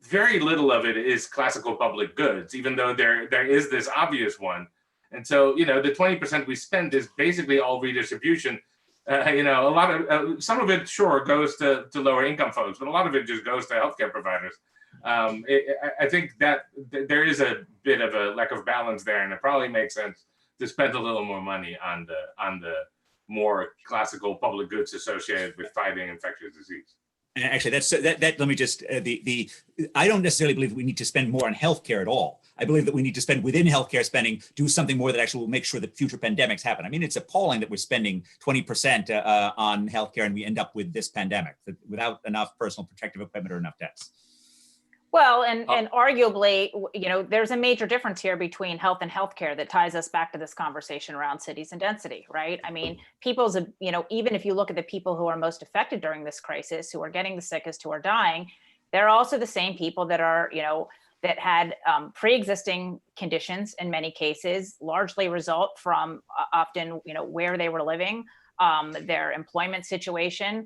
very little of it is classical public goods, even though there is this obvious one. And so, the 20% we spend is basically all redistribution. A lot of some of it, sure, goes to lower income folks, but a lot of it just goes to healthcare providers. I think that there is a bit of a lack of balance there, and it probably makes sense to spend a little more money on the more classical public goods associated with fighting infectious disease. And actually, let me just, I don't necessarily believe we need to spend more on healthcare at all. I believe that we need to spend within healthcare spending, do something more that actually will make sure that future pandemics happen. I mean, it's appalling that we're spending 20% on healthcare and we end up with this pandemic without enough personal protective equipment or enough deaths. Well, and arguably, there's a major difference here between health and healthcare that ties us back to this conversation around cities and density, right? I mean, even if you look at the people who are most affected during this crisis, who are getting the sickest, who are dying, they're also the same people that are, that had pre-existing conditions in many cases, largely result from often, where they were living, their employment situation.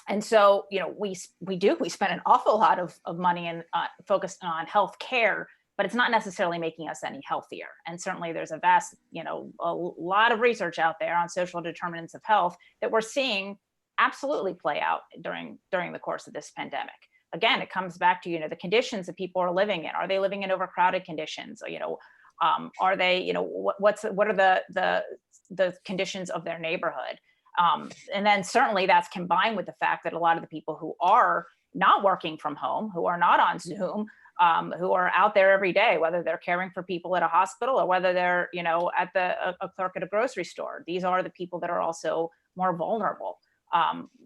And so, we spend an awful lot of money and focused on health care, but it's not necessarily making us any healthier. And certainly there's a vast, a lot of research out there on social determinants of health that we're seeing absolutely play out during the course of this pandemic. Again, it comes back to, the conditions that people are living in. Are they living in overcrowded conditions? Are they, what are the conditions of their neighborhood? And then certainly that's combined with the fact that a lot of the people who are not working from home, who are not on Zoom, who are out there every day, whether they're caring for people at a hospital or whether they're, at a clerk at a grocery store. These are the people that are also more vulnerable,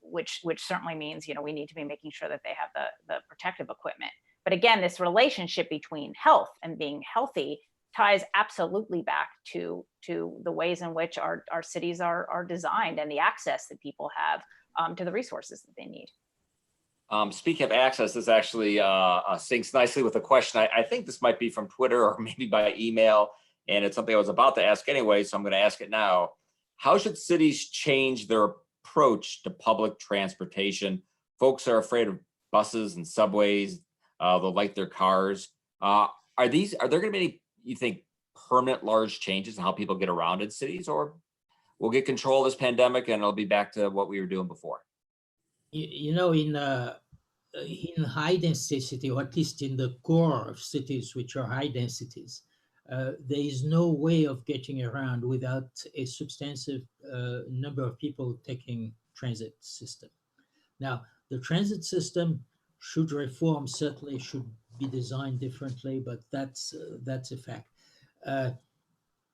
which certainly means, we need to be making sure that they have the protective equipment. But again, this relationship between health and being healthy ties absolutely back to the ways in which our cities are designed and the access that people have to the resources that they need. Speaking of access, this actually syncs nicely with a question. I think this might be from Twitter or maybe by email, and it's something I was about to ask anyway, so I'm going to ask it now. How should cities change their approach to public transportation? Folks are afraid of buses and subways. They'll like their cars. Are there going to be any, you think, permanent large changes in how people get around in cities, or we'll get control of this pandemic and it'll be back to what we were doing before? In high density city, or at least in the core of cities which are high densities, there is no way of getting around without a substantive number of people taking transit system. Now, the transit system should reform, certainly should be designed differently, but that's a fact.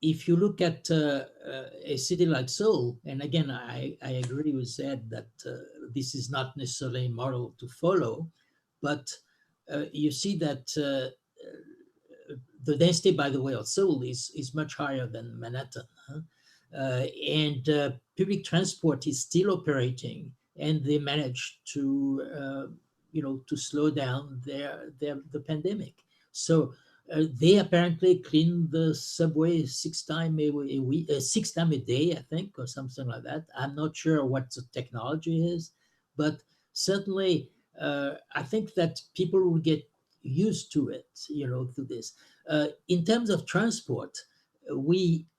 If you look at a city like Seoul, and again, I agree with Ed that this is not necessarily a model to follow, but you see that the density, by the way, of Seoul is much higher than Manhattan, and public transport is still operating, and they managed to to slow down the pandemic. So they apparently clean the subway 6 times a day, I think, or something like that. I'm not sure what the technology is, but certainly I think that people will get used to it, to this. In terms of transport,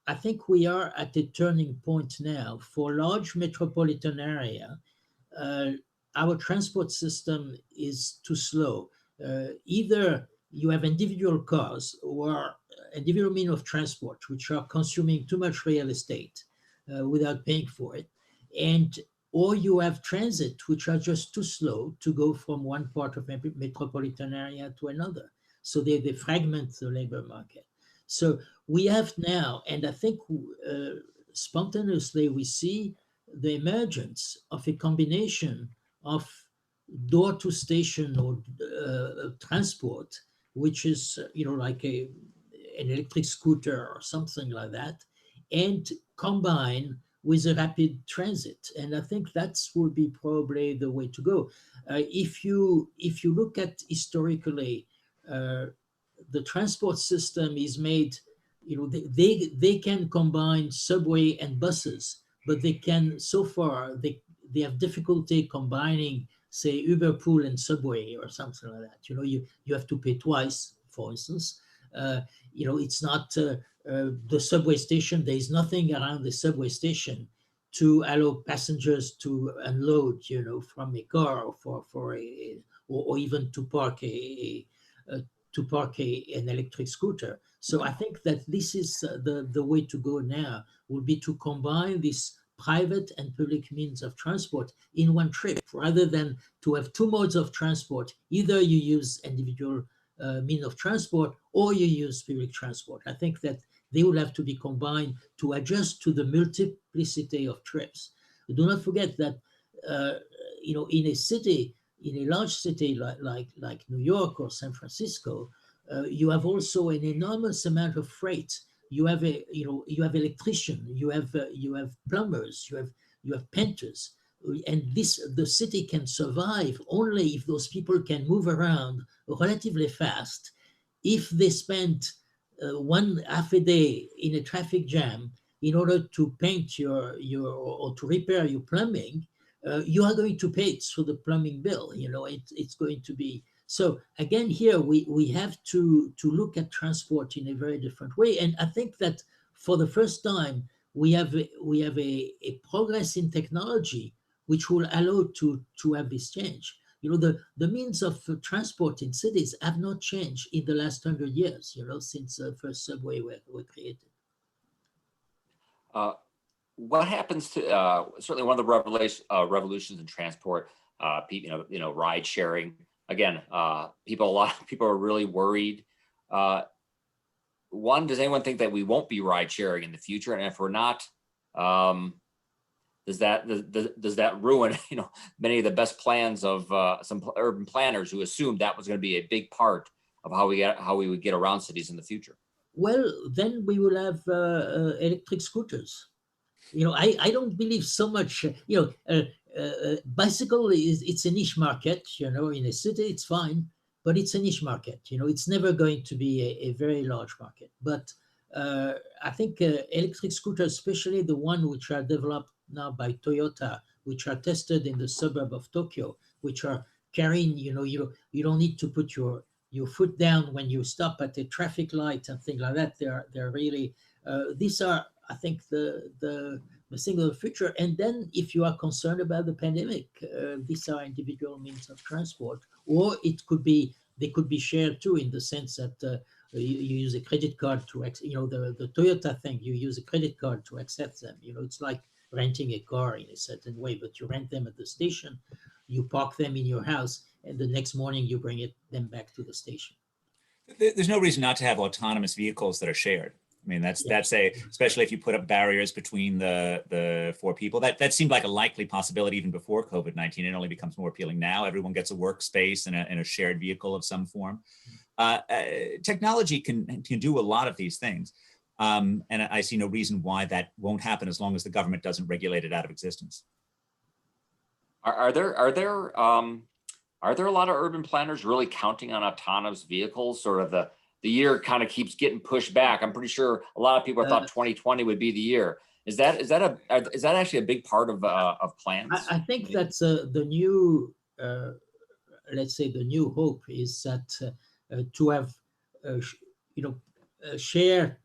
I think we are at a turning point now. For large metropolitan area, our transport system is too slow. Either you have individual cars or individual means of transport which are consuming too much real estate without paying for it, and or you have transit which are just too slow to go from one part of a metropolitan area to another. So they fragment the labor market. So we have now, and I think spontaneously we see the emergence of a combination of door to station or transport, which is like an electric scooter or something like that, and combine with a rapid transit. And I think that's would be probably the way to go. If you look at historically, the transport system is made, they can combine subway and buses, but they can, so far, they have difficulty combining, say, Uber Pool and subway or something like that. You have to pay twice, for instance. It's not the subway station. There is nothing around the subway station to allow passengers to unload, from a car or even to park an electric scooter. So I think that this is the way to go now, will be to combine this private and public means of transport in one trip, rather than to have two modes of transport. Either you use individual mean of transport or you use public transport. I think that they will have to be combined to adjust to the multiplicity of trips. Do not forget that in a city, in a large city like New York or San Francisco, you have also an enormous amount of freight. You have you have electricians, you have plumbers, you have painters, and the city can survive only if those people can move around relatively fast. If they spend one half a day in a traffic jam in order to paint your or to repair your plumbing, you are going to pay it through the plumbing bill. It's going to be. So again, here we have to look at transport in a very different way. And I think that for the first time, we have a progress in technology which will allow to have this change. The means of transport in cities have not changed in the last 100 years, since the first subway were created. What happens to certainly one of the revolutions in transport, ride sharing. Again, a lot of people are really worried. One, does anyone think that we won't be ride sharing in the future? And if we're not, does that ruin many of the best plans of some urban planners who assumed that was going to be a big part of how we would get around cities in the future? Well, then we will have electric scooters. I don't believe so much. Bicycle it's a niche market. In a city it's fine, but it's a niche market. It's never going to be a very large market. But I think electric scooters, especially the one which are developed now by Toyota, which are tested in the suburb of Tokyo, which are carrying, you don't need to put your foot down when you stop at a traffic light and things like that. They're really these are, I think, the thing of the future. And then if you are concerned about the pandemic, these are individual means of transport, or they could be shared too, in the sense that you use a credit card to, the Toyota thing, you use a credit card to access them. It's like renting a car in a certain way, but you rent them at the station, you park them in your house, and the next morning you bring them back to the station. There's no reason not to have autonomous vehicles that are shared. I mean, that's especially if you put up barriers between the four people. That seemed like a likely possibility even before COVID-19. It only becomes more appealing now. Everyone gets a workspace and a shared vehicle of some form. Technology can do a lot of these things, and I see no reason why that won't happen as long as the government doesn't regulate it out of existence. Are there a lot of urban planners really counting on autonomous vehicles? Sort of the year kind of keeps getting pushed back. I'm pretty sure a lot of people thought 2020 would be the year. Is that actually a big part of plans? I think that's the new, let's say, the new hope is that to have shared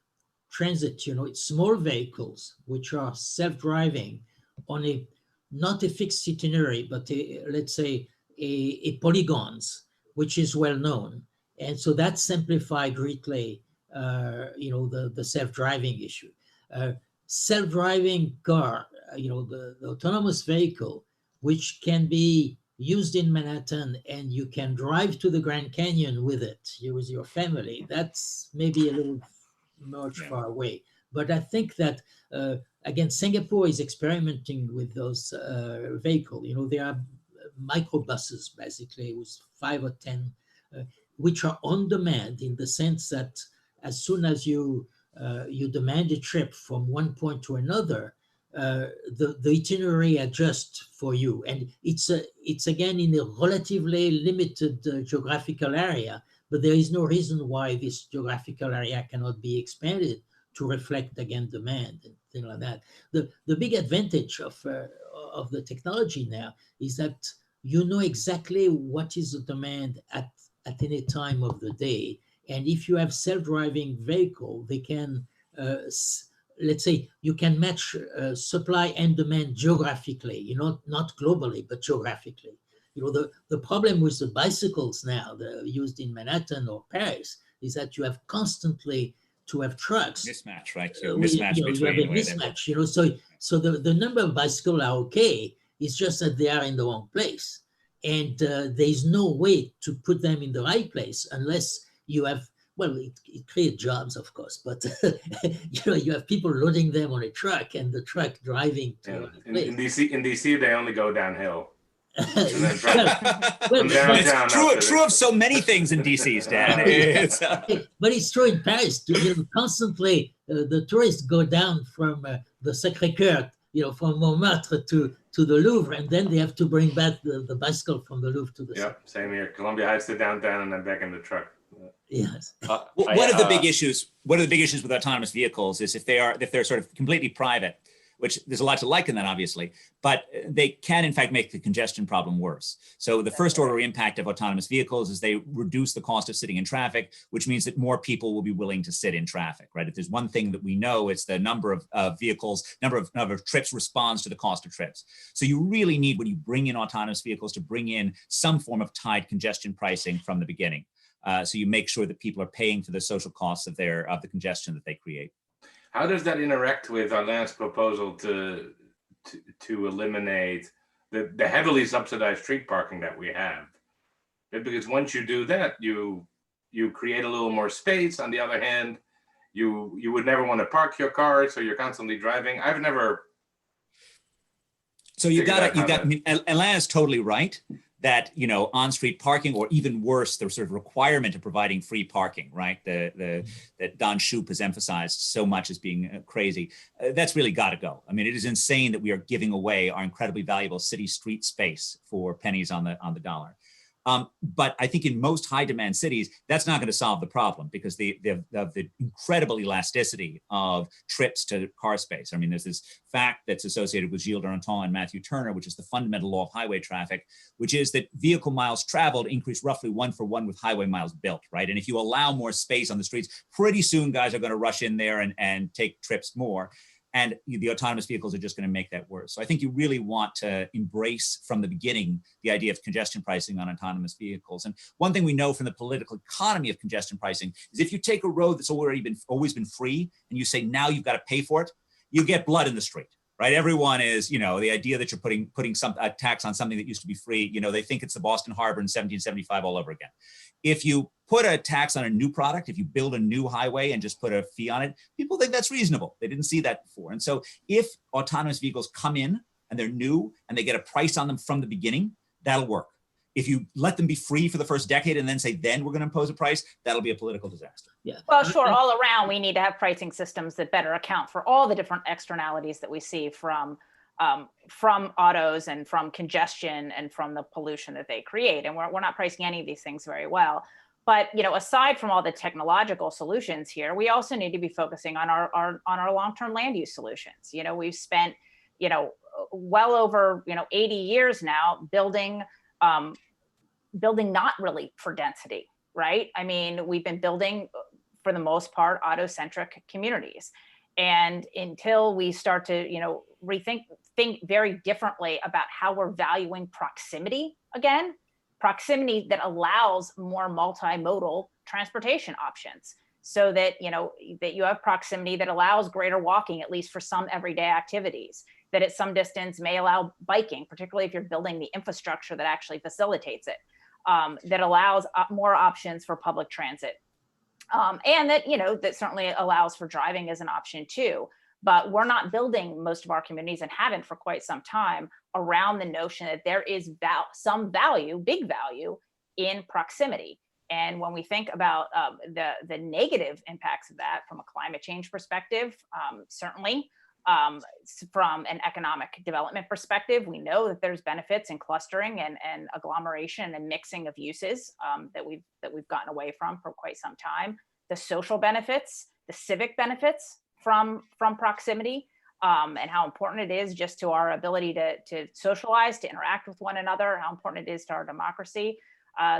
transit. It's small vehicles which are self-driving on not a fixed itinerary, but let's say a polygons, which is well known. And so that simplified greatly, the self-driving issue. Self-driving car, the autonomous vehicle, which can be used in Manhattan and you can drive to the Grand Canyon with it, with your family, that's maybe a little much far away. But I think that, again, Singapore is experimenting with those vehicles. There are microbuses, basically, with 5 or 10, which are on demand in the sense that as soon as you demand a trip from one point to another, the itinerary adjusts for you. And it's again in a relatively limited geographical area, but there is no reason why this geographical area cannot be expanded to reflect again demand and things like that. The big advantage of the technology now is that you know exactly what is the demand at any time of the day. And if you have self-driving vehicle, they can, let's say, you can match supply and demand geographically, not globally, but geographically. The problem with the bicycles now, used in Manhattan or Paris, is that you have constantly to have trucks. Mismatch, right? Mismatch between. You have a mismatch, so the number of bicycles are okay. It's just that they are in the wrong place. And there's no way to put them in the right place unless you have, well, it creates jobs, of course, but you have people loading them on a truck and the truck driving to a place. In DC, they only go downhill. It's true of so many things in DC's, Dan. But it's true in Paris. Constantly, the tourists go down from the Sacré-Cœur, from Montmartre to the Louvre, and then they have to bring back the bicycle from the Louvre to the. Yep, same here. Columbia Heights to downtown and then back in the truck. Yes. One of the big issues with autonomous vehicles is if they're sort of completely private, which there's a lot to like in that, obviously, but they can in fact make the congestion problem worse. So the first order impact of autonomous vehicles is they reduce the cost of sitting in traffic, which means that more people will be willing to sit in traffic, right? If there's one thing that we know, it's the number of vehicles, number of trips responds to the cost of trips. So you really need, when you bring in autonomous vehicles, to bring in some form of tied congestion pricing from the beginning. So you make sure that people are paying for the social costs of the congestion that they create. How does that interact with Alain's proposal to eliminate the heavily subsidized street parking that we have? Because once you do that, you create a little more space. On the other hand, you would never want to park your car, so you're constantly driving. I've never. So Alain is totally right that, on-street parking, or even worse, the sort of requirement of providing free parking, right? That Don Shoup has emphasized so much as being crazy. That's really got to go. I mean, it is insane that we are giving away our incredibly valuable city street space for pennies on the dollar. But I think in most high demand cities, that's not going to solve the problem, because the incredible elasticity of trips to car space. I mean, there's this fact that's associated with Gilles Duranton and Matthew Turner, which is the fundamental law of highway traffic, which is that vehicle miles traveled increase roughly 1-for-1 with highway miles built, right? And if you allow more space on the streets, pretty soon guys are going to rush in there and take trips more. And the autonomous vehicles are just going to make that worse. So I think you really want to embrace from the beginning the idea of congestion pricing on autonomous vehicles. And one thing we know from the political economy of congestion pricing is if you take a road that's always been free and you say now you've got to pay for it, you get blood in the street, right? Everyone is, the idea that you're putting a tax on something that used to be free, they think it's the Boston Harbor in 1775 all over again. If you put a tax on a new product, if you build a new highway and just put a fee on it, people think that's reasonable. They didn't see that before. And so if autonomous vehicles come in and they're new and they get a price on them from the beginning, that'll work. If you let them be free for the first decade and then say, then we're going to impose a price, that'll be a political disaster. Yeah. Well, sure. All around, we need to have pricing systems that better account for all the different externalities that we see from autos and from congestion and from the pollution that they create. And we're not pricing any of these things very well. But aside from all the technological solutions here, we also need to be focusing on our long-term land use solutions. We've spent well over 80 years now building not really for density, right? I mean, we've been building for the most part auto-centric communities, and until we start to think very differently about how we're valuing proximity again, proximity that allows more multimodal transportation options, so that, that you have proximity that allows greater walking, at least for some everyday activities, that at some distance may allow biking, particularly if you're building the infrastructure that actually facilitates it, that allows more options for public transit. And that, that certainly allows for driving as an option too. But we're not building most of our communities, and haven't for quite some time, around the notion that there is some value, big value, in proximity. And when we think about the negative impacts of that from a climate change perspective, certainly from an economic development perspective, we know that there's benefits in clustering and agglomeration and mixing of uses that we've gotten away from for quite some time. The social benefits, the civic benefits from proximity, and how important it is just to our ability to socialize, to interact with one another, how important it is to our democracy.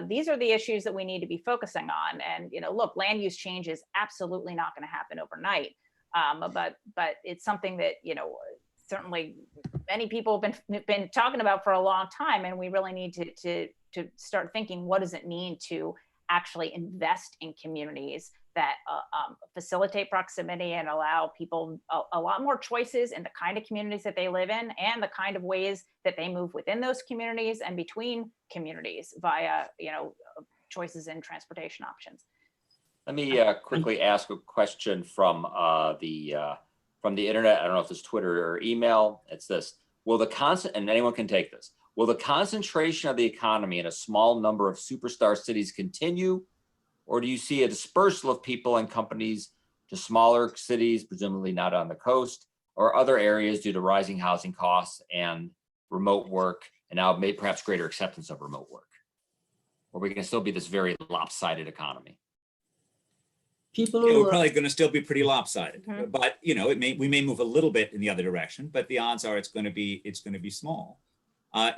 These are the issues that we need to be focusing on. And, look, land use change is absolutely not going to happen overnight. But it's something that, certainly many people have been talking about for a long time. And we really need to start thinking, what does it mean to actually invest in communities that facilitate proximity and allow people a lot more choices in the kind of communities that they live in, and the kind of ways that they move within those communities and between communities via, choices in transportation options. Let me quickly ask a question from the internet. I don't know if it's Twitter or email. It's this: and anyone can take this. Will the concentration of the economy in a small number of superstar cities continue, or do you see a dispersal of people and companies to smaller cities, presumably not on the coast, or other areas due to rising housing costs and remote work, and now perhaps greater acceptance of remote work? Or we can still be this very lopsided economy? We're probably going to still be pretty lopsided, Mm-hmm. but we may move a little bit in the other direction, but the odds are it's going to be small,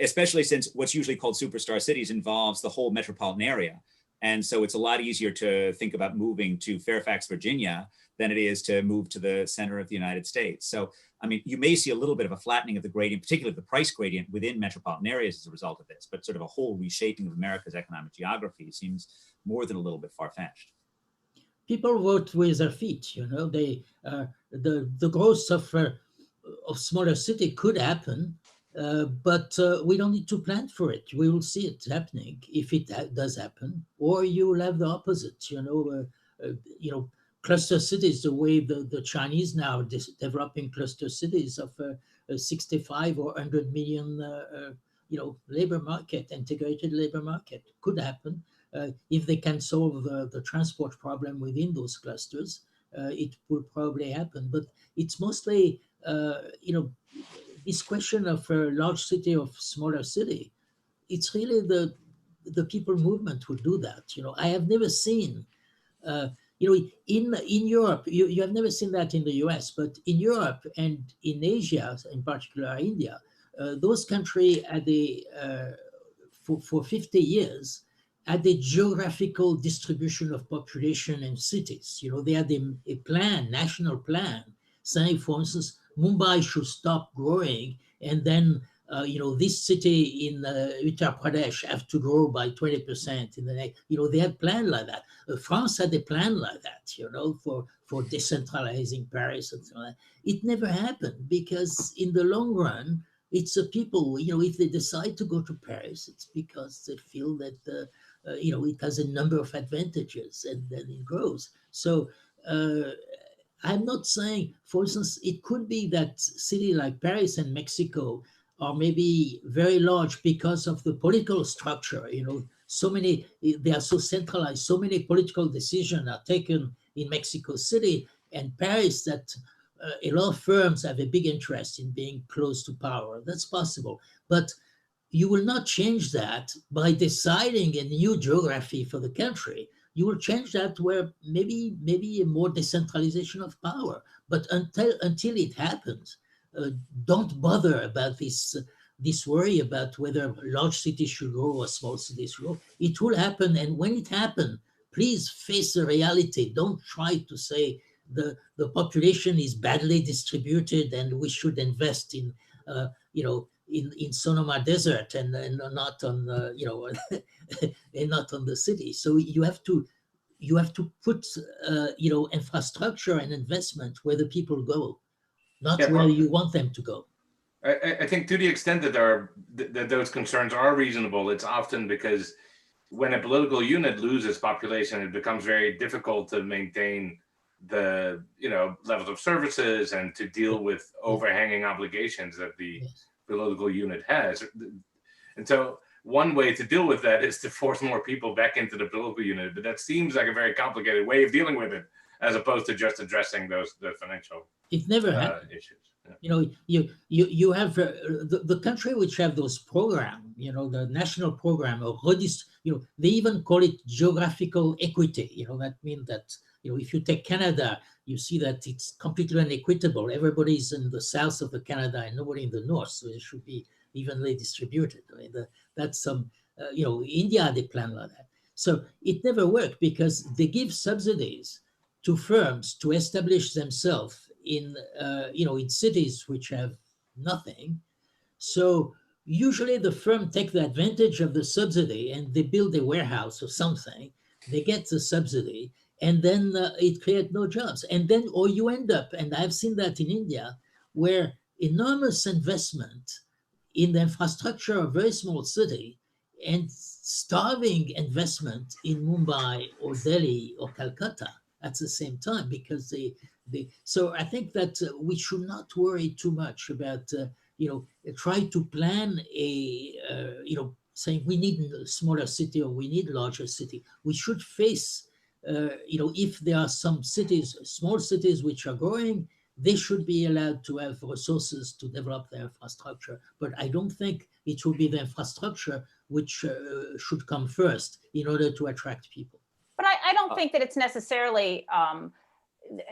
especially since what's usually called superstar cities involves the whole metropolitan area. And so it's a lot easier to think about moving to Fairfax, Virginia, than it is to move to the center of the United States. So, you may see a little bit of a flattening of the gradient, particularly the price gradient within metropolitan areas as a result of this, but sort of a whole reshaping of America's economic geography seems more than a little bit far-fetched. People vote with their feet. They the growth of smaller city could happen, but we don't need to plan for it. We will see it happening if it does happen, or you will have the opposite. Cluster cities, the way the Chinese now developing cluster cities of 65 or 100 million, labor market, integrated labor market could happen. If they can solve the transport problem within those clusters, it will probably happen. But it's mostly, this question of a large city or smaller city, it's really the people movement will do that. I have never seen, in Europe, you have never seen that in the US, but in Europe and in Asia, in particular India, those countries had for 50 years, had a geographical distribution of population and cities. They had a plan, national plan, saying, for instance, Mumbai should stop growing, and then this city in Uttar Pradesh have to grow by 20% in the next. They had plan like that. France had a plan like that. For decentralizing Paris and so on. It never happened because in the long run, it's the people. If they decide to go to Paris, it's because they feel that it has a number of advantages, and then it grows. So I'm not saying, for instance, it could be that city like Paris and Mexico are maybe very large because of the political structure. So many, they are so centralized, so many political decisions are taken in Mexico City and Paris that a lot of firms have a big interest in being close to power. That's possible. But you will not change that by deciding a new geography for the country. You will change that where maybe a more decentralization of power. But until it happens, don't bother about this worry about whether large cities should grow or small cities should grow. It will happen, and when it happens, please face the reality. Don't try to say the population is badly distributed and we should invest in in Sonoma Desert and not on and not on the city. So you have to put infrastructure and investment where the people go, not Yeah, where you want them to go. I think to the extent that that those concerns are reasonable, it's often because when a political unit loses population, it becomes very difficult to maintain the levels of services and to deal with overhanging obligations that the political unit has. And so one way to deal with that is to force more people back into the political unit, but that seems like a very complicated way of dealing with it, as opposed to just addressing the financial It never happened. issues. Yeah. You have the country which have those program, the national program, or they even call it geographical equity. That means that if you take Canada, you see that it's completely unequitable. Everybody's in the south of the Canada and nobody in the north, so it should be evenly distributed. I mean, that's India, they plan like that. So it never worked because they give subsidies to firms to establish themselves in cities which have nothing. So usually the firm take the advantage of the subsidy and they build a warehouse or something. They get the subsidy and then it creates no jobs. And then, or you end up, and I've seen that in India, where enormous investment in the infrastructure of a very small city and starving investment in Mumbai or Delhi or Calcutta at the same time, because so I think that we should not worry too much about try to plan saying we need a smaller city or we need a larger city. We should face if there are some cities, small cities which are growing, they should be allowed to have resources to develop their infrastructure. But I don't think it will be the infrastructure which should come first in order to attract people. But I don't think that it's necessarily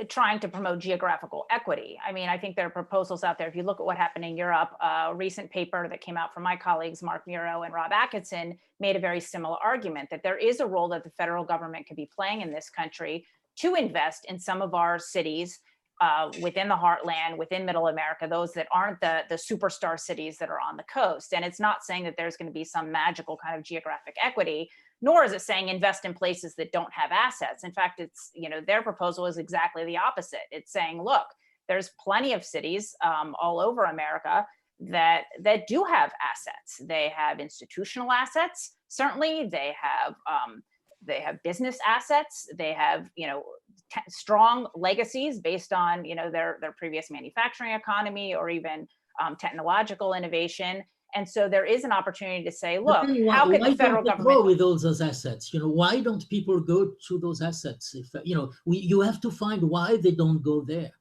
trying to promote geographical equity. I mean, I think there are proposals out there. If you look at what happened in Europe, a recent paper that came out from my colleagues, Mark Muro and Rob Atkinson, made a very similar argument that there is a role that the federal government could be playing in this country to invest in some of our cities within the heartland, within middle America, those that aren't the superstar cities that are on the coast. And it's not saying that there's going to be some magical kind of geographic equity, nor is it saying invest in places that don't have assets. In fact, it's, their proposal is exactly the opposite. It's saying, look, there's plenty of cities all over America that do have assets. They have institutional assets. Certainly, they have business assets. They have, strong legacies based on, their previous manufacturing economy or even technological innovation. And so there is an opportunity to say, look, how could the federal government go with all those assets? Why don't people go to those assets? If you have to find why they don't go there.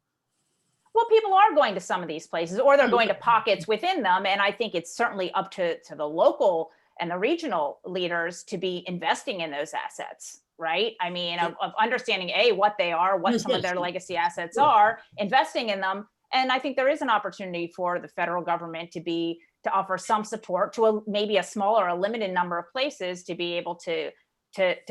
Well, people are going to some of these places, or they're going to pockets within them. And I think it's certainly up to the local and the regional leaders to be investing in those assets, right? I mean, of understanding what they are, what some of their legacy assets are, investing in them. And I think there is an opportunity for the federal government to offer some support to maybe a smaller, a limited number of places to be able to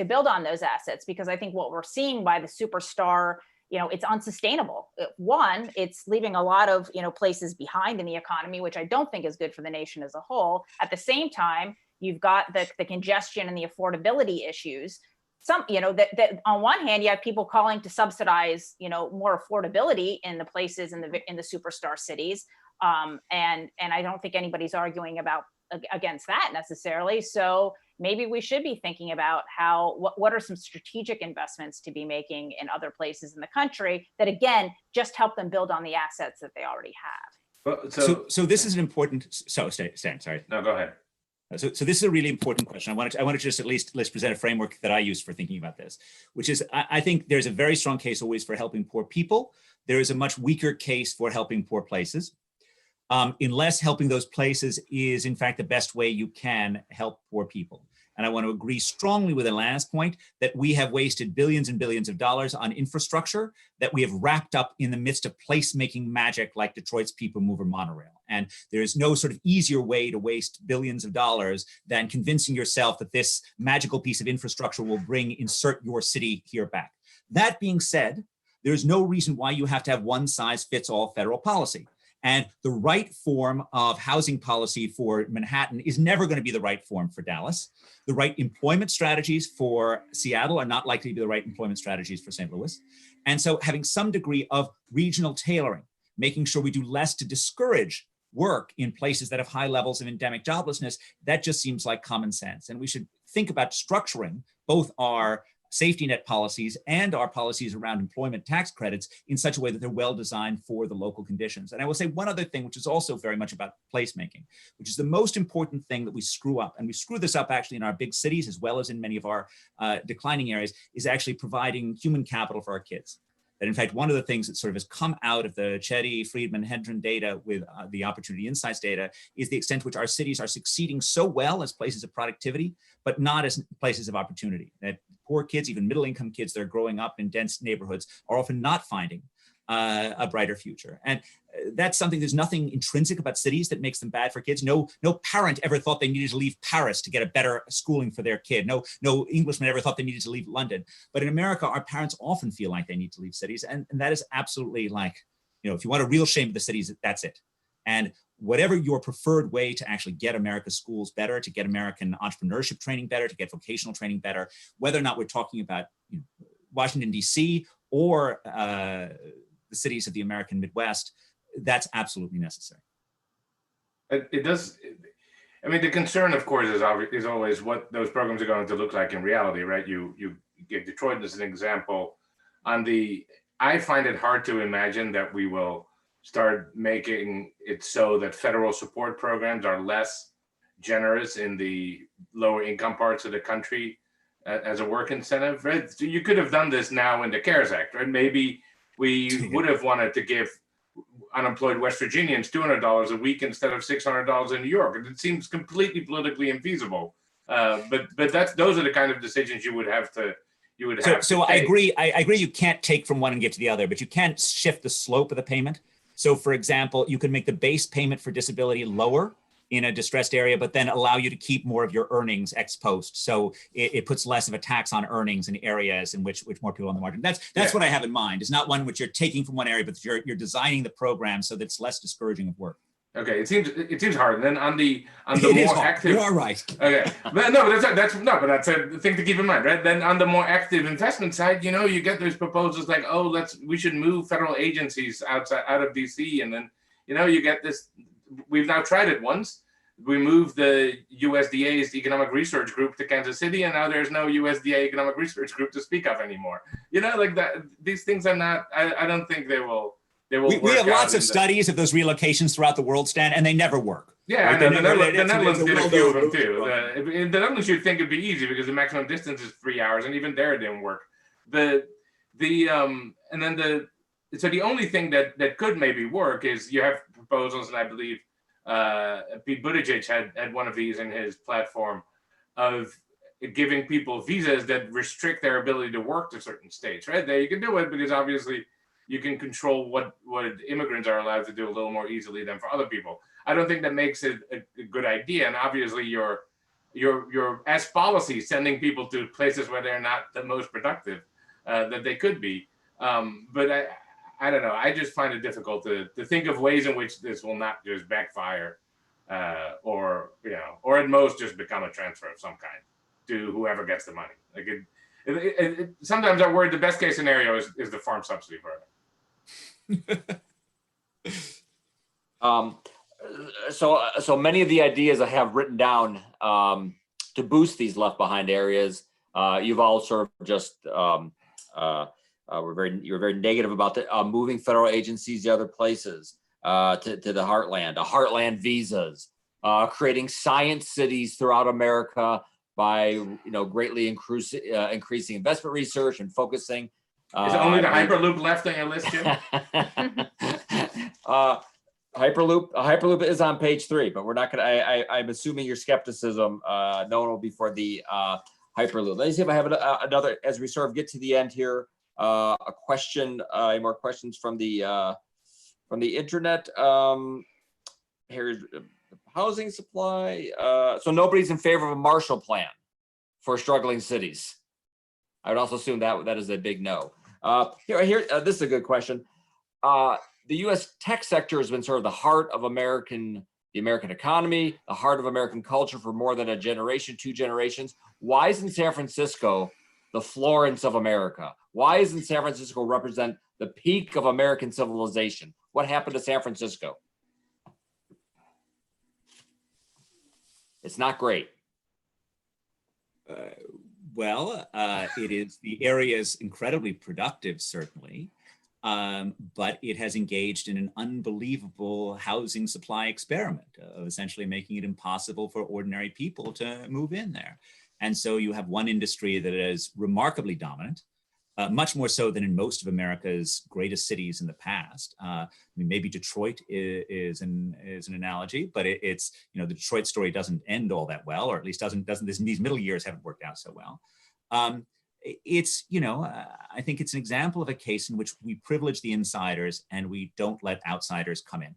build on those assets. Because I think what we're seeing by the superstar, it's unsustainable. One, it's leaving a lot of, places behind in the economy, which I don't think is good for the nation as a whole. At the same time, you've got the congestion and the affordability issues. Some, that on one hand, you have people calling to subsidize, more affordability in the places in the superstar cities. And I don't think anybody's arguing against that necessarily. So maybe we should be thinking about what are some strategic investments to be making in other places in the country that, again, just help them build on the assets that they already have. Well, so this is an important. Stan, sorry. No, go ahead. So this is a really important question. I want to just let's present a framework that I use for thinking about this, which is I think there's a very strong case always for helping poor people. There is a much weaker case for helping poor places. Unless helping those places is in fact the best way you can help poor people. And I want to agree strongly with Alain's point that we have wasted billions and billions of dollars on infrastructure that we have wrapped up in the midst of placemaking magic like Detroit's People Mover monorail. And there is no sort of easier way to waste billions of dollars than convincing yourself that this magical piece of infrastructure will insert your city here back. That being said, there's no reason why you have to have one size fits all federal policy. And the right form of housing policy for Manhattan is never going to be the right form for Dallas. The right employment strategies for Seattle are not likely to be the right employment strategies for St. Louis. And so having some degree of regional tailoring, making sure we do less to discourage work in places that have high levels of endemic joblessness, that just seems like common sense. And we should think about structuring both our safety net policies and our policies around employment tax credits in such a way that they're well designed for the local conditions. And I will say one other thing, which is also very much about placemaking, which is the most important thing that we screw up, and we screw this up actually in our big cities as well as in many of our declining areas, is actually providing human capital for our kids. That in fact, one of the things that sort of has come out of the Chetty, Friedman, Hendren data with the Opportunity Insights data is the extent to which our cities are succeeding so well as places of productivity, but not as places of opportunity. That poor kids, even middle-income kids that are growing up in dense neighborhoods, are often not finding a brighter future. And that's something, there's nothing intrinsic about cities that makes them bad for kids. No parent ever thought they needed to leave Paris to get a better schooling for their kid. No Englishman ever thought they needed to leave London. But in America, our parents often feel like they need to leave cities. And that is absolutely like, if you want a real shame of the cities, that's it. And whatever your preferred way to actually get America's schools better, to get American entrepreneurship training better, to get vocational training better, whether or not we're talking about Washington, D.C. or the cities of the American Midwest, that's absolutely necessary. It does. I mean, the concern, of course, is always what those programs are going to look like in reality, right? You give Detroit as an example. I find it hard to imagine that we will start making it so that federal support programs are less generous in the lower income parts of the country as a work incentive, right? So you could have done this now in the CARES Act, right? Maybe we would have wanted to give unemployed West Virginians $200 a week instead of $600 in New York. And it seems completely politically infeasible. But those are the kind of decisions you would have to So I agree you can't take from one and give to the other, but you can't shift the slope of the payment. So for example, you can make the base payment for disability lower in a distressed area, but then allow you to keep more of your earnings ex post. So it puts less of a tax on earnings in areas in which more people on the margin. That's what I have in mind. It's not one which you're taking from one area, but you're designing the program so that it's less discouraging of work. Okay, it seems hard. And then on the more active, you are right. Okay, but that's a thing to keep in mind, right? Then on the more active investment side, you get those proposals like, we should move federal agencies out of DC, and then you get this. We've now tried it once. We moved the USDA's Economic Research Group to Kansas City, and now there's no USDA Economic Research Group to speak of anymore. Like that. These things are not. I don't think they will. We have lots of studies of those relocations throughout the world, Stan, and they never work. Yeah, right? the Netherlands did a few of them too. In the Netherlands, you'd think it'd be easy because the maximum distance is 3 hours, and even there it didn't work. So the only thing that could maybe work is you have proposals, and I believe Pete Buttigieg had one of these in his platform of giving people visas that restrict their ability to work to certain states. Right there, you can do it because obviously you can control what immigrants are allowed to do a little more easily than for other people. I don't think that makes it a good idea. And obviously your as policy sending people to places where they're not the most productive that they could be. But I don't know. I just find it difficult to think of ways in which this will not just backfire or at most just become a transfer of some kind to whoever gets the money. Like sometimes I worry the best case scenario is the farm subsidy program. So many of the ideas I have written down to boost these left behind areas, you've all sort of just you're very negative about the moving federal agencies to other places, to the heartland visas, creating science cities throughout America by greatly increasing investment research and focusing. Is only the Hyperloop left on your list, Jim? Hyperloop is on page 3, but we're not going to. I'm assuming your skepticism. No one will be for the Hyperloop. Let me see if I have another as we sort of get to the end here. A question. Any more questions from the internet? Here's the housing supply. So nobody's in favor of a Marshall Plan for struggling cities. I would also assume that is a big no. Here, this is a good question. the U.S. tech sector has been sort of the heart of the American economy, the heart of American culture for more than a generation, 2 generations. Why isn't San Francisco the Florence of America? Why isn't San Francisco represent the peak of American civilization? What happened to San Francisco? It's not great. The area is incredibly productive, certainly, but it has engaged in an unbelievable housing supply experiment of essentially making it impossible for ordinary people to move in there. And so you have one industry that is remarkably dominant, much more so than in most of America's greatest cities in the past. I mean, maybe Detroit is an analogy, but it's the Detroit story doesn't end all that well, or at least these middle years haven't worked out so well. I think it's an example of a case in which we privilege the insiders and we don't let outsiders come in.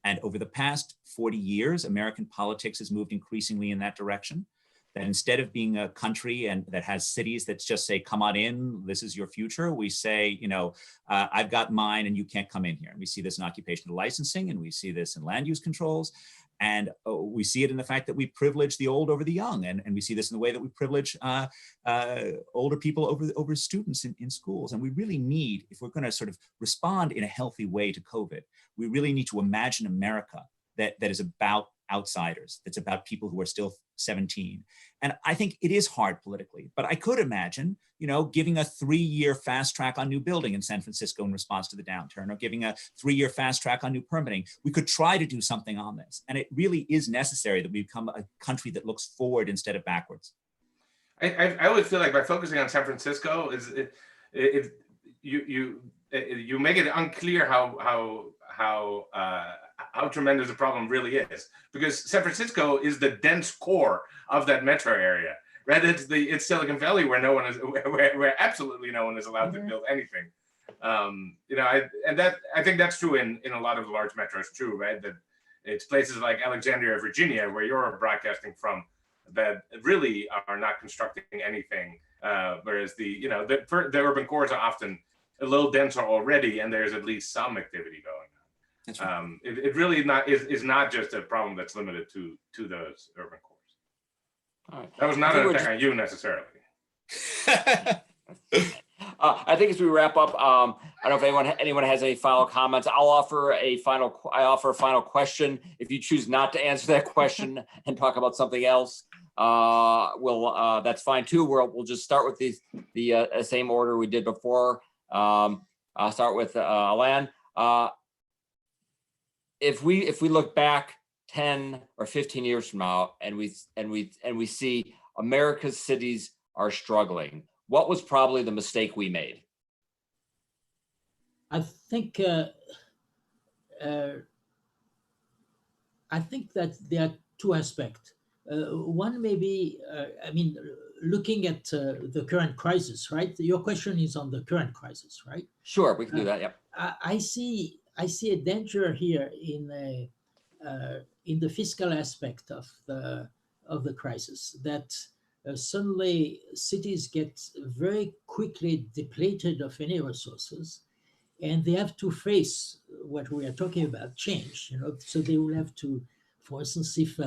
And over the past 40 years, American politics has moved increasingly in that direction. That instead of being a country and that has cities that just say, come on in, this is your future, we say, I've got mine and you can't come in here. And we see this in occupational licensing, and we see this in land use controls. And we see it in the fact that we privilege the old over the young. And we see this in the way that we privilege older people over students in schools. And we really need, if we're going to sort of respond in a healthy way to COVID, we really need to imagine America that is about outsiders, that's about people who are still 17. And I think it is hard politically, but I could imagine, giving a 3-year fast track on new building in San Francisco in response to the downturn, or giving a 3-year fast track on new permitting. We could try to do something on this. And it really is necessary that we become a country that looks forward instead of backwards. I would feel like by focusing on San Francisco, you make it unclear how tremendous the problem really is, because San Francisco is the dense core of that metro area, right? It's Silicon Valley where absolutely no one is allowed to build anything. I think that's true in a lot of large metros too, right? That it's places like Alexandria, Virginia, where you're broadcasting from, that really are not constructing anything, whereas the urban cores are often a little denser already, and there's at least some activity going on. That's right. It really is not just a problem that's limited to those urban cores. All right. That was not an attack on you necessarily. I think as we wrap up, I don't know if anyone has any final comments. I offer a final question. If you choose not to answer that question and talk about something else, that's fine too. We'll just start with the same order we did before. I'll start with Alain. If we look back 10 or 15 years from now and we see America's cities are struggling, what was probably the mistake we made? I think that there are 2 aspects. One may be, looking at the current crisis, right? Your question is on the current crisis, right? Sure, we can do that. Yep. I see a danger here in the fiscal aspect of the crisis, that suddenly cities get very quickly depleted of any resources, and they have to face what we are talking about, change. So they will have to, for instance, if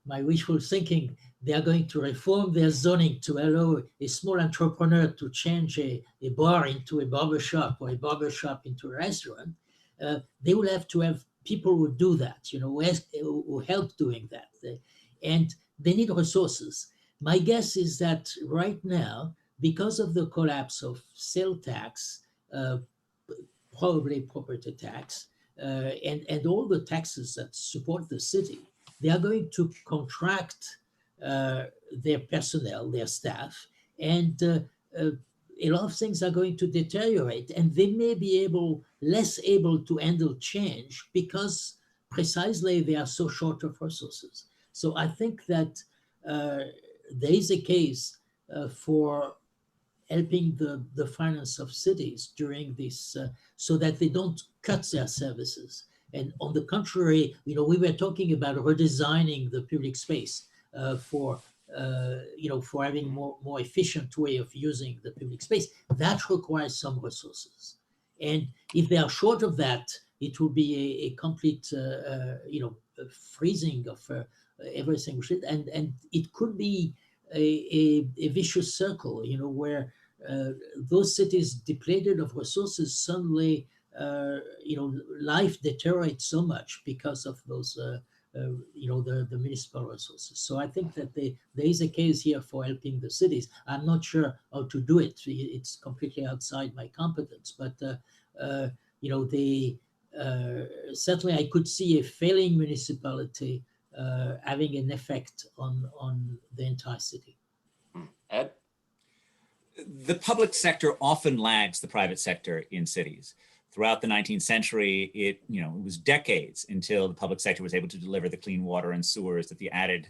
my wishful thinking, they are going to reform their zoning to allow a small entrepreneur to change a bar into a barber shop, or a barber shop into a restaurant. They will have to have people who do that, who help doing that. And they need resources. My guess is that right now, because of the collapse of sales tax, probably property tax, and all the taxes that support the city, they are going to contract their personnel, their staff, and a lot of things are going to deteriorate, and they may be less able to handle change because precisely they are so short of resources. So I think that there is a case for helping the finance of cities during this, so that they don't cut their services. And on the contrary, we were talking about redesigning the public space for having more efficient way of using the public space. That requires some resources. And if they are short of that, it will be a complete, freezing of everything. And it could be a vicious circle, where those cities depleted of resources suddenly, life deteriorates so much because of those, the municipal resources. So I think that there is a case here for helping the cities. I'm not sure how to do it. It's completely outside my competence, but certainly I could see a failing municipality having an effect on the entire city. Ed? The public sector often lags the private sector in cities. Throughout the 19th century, it was decades until the public sector was able to deliver the clean water and sewers that the added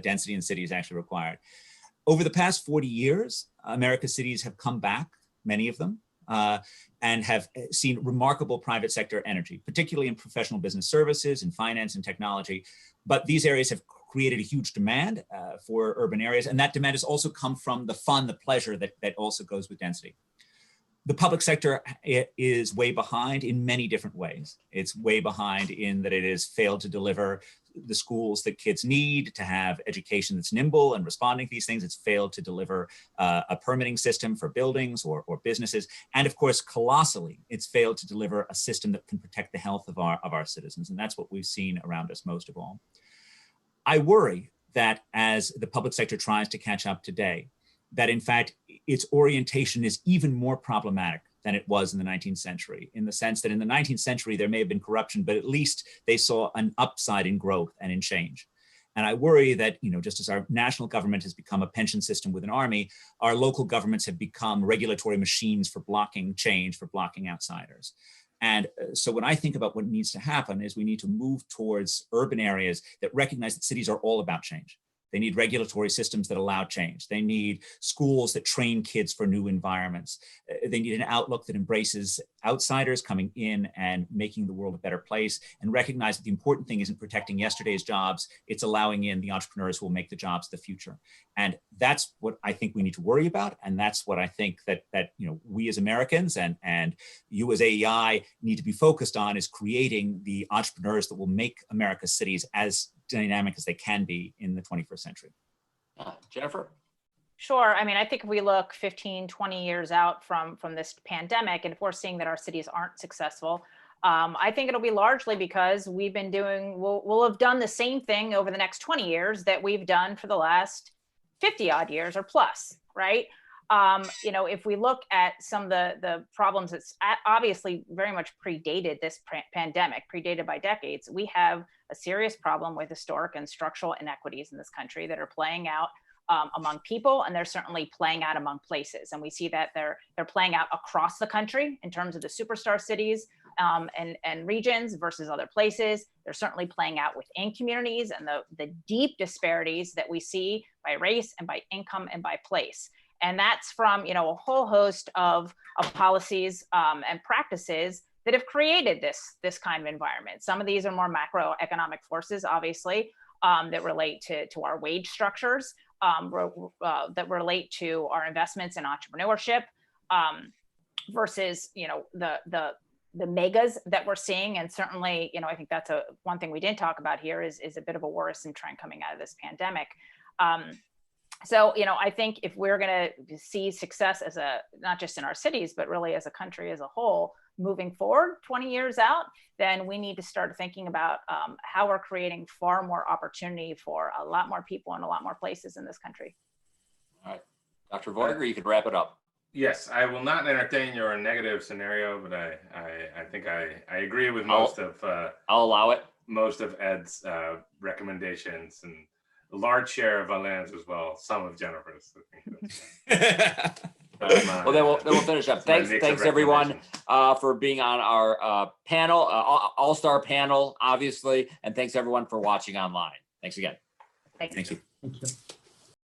density in cities actually required. Over the past 40 years, America's cities have come back, many of them, and have seen remarkable private sector energy, particularly in professional business services, in finance and technology. But these areas have created a huge demand for urban areas, and that demand has also come from the fun, the pleasure that also goes with density. The public sector is way behind in many different ways. It's way behind in that it has failed to deliver the schools that kids need to have education that's nimble and responding to these things. It's failed to deliver a permitting system for buildings or businesses. And of course, colossally, it's failed to deliver a system that can protect the health of our citizens. And that's what we've seen around us most of all. I worry that as the public sector tries to catch up today, that in fact, its orientation is even more problematic than it was in the 19th century, in the sense that in the 19th century, there may have been corruption, but at least they saw an upside in growth and in change. And I worry that, just as our national government has become a pension system with an army, our local governments have become regulatory machines for blocking change, for blocking outsiders. And so when I think about what needs to happen is we need to move towards urban areas that recognize that cities are all about change. They need regulatory systems that allow change. They need schools that train kids for new environments. They need an outlook that embraces outsiders coming in and making the world a better place, and recognize that the important thing isn't protecting yesterday's jobs, it's allowing in the entrepreneurs who will make the jobs of the future. And that's what I think we need to worry about. And that's what I think that we as Americans and you as AEI need to be focused on, is creating the entrepreneurs that will make America's cities as dynamic as they can be in the 21st century. Jennifer? Sure. I mean, I think if we look 15, 20 years out from this pandemic, and if we're seeing that our cities aren't successful, I think it'll be largely because we'll have done the same thing over the next 20 years that we've done for the last 50 odd years or plus, right? If we look at some of the problems that's obviously very much predated this pandemic, predated by decades, we have a serious problem with historic and structural inequities in this country that are playing out among people, and they're certainly playing out among places. And we see that they're playing out across the country in terms of the superstar cities and regions versus other places. They're certainly playing out within communities, and the deep disparities that we see by race and by income and by place. And that's from a whole host of policies and practices that have created this kind of environment. Some of these are more macroeconomic forces, obviously, that relate to our wage structures, that relate to our investments in entrepreneurship, versus the megas that we're seeing. And certainly, I think that's one thing we didn't talk about here is a bit of a worrisome trend coming out of this pandemic. So, I think if we're going to see success not just in our cities, but really as a country as a whole, moving forward 20 years out, then we need to start thinking about how we're creating far more opportunity for a lot more people in a lot more places in this country. All right. Dr. Voiger, you could wrap it up. Yes, I will not entertain your negative scenario, but I think I agree with most I'll allow it. Most of Ed's recommendations, and a large share of Alain's as well, some of Jennifer's. Well, then we'll finish up. Thanks everyone for being on our panel, all-star panel, obviously, and thanks everyone for watching online. Thanks again. Thank you. Thank you.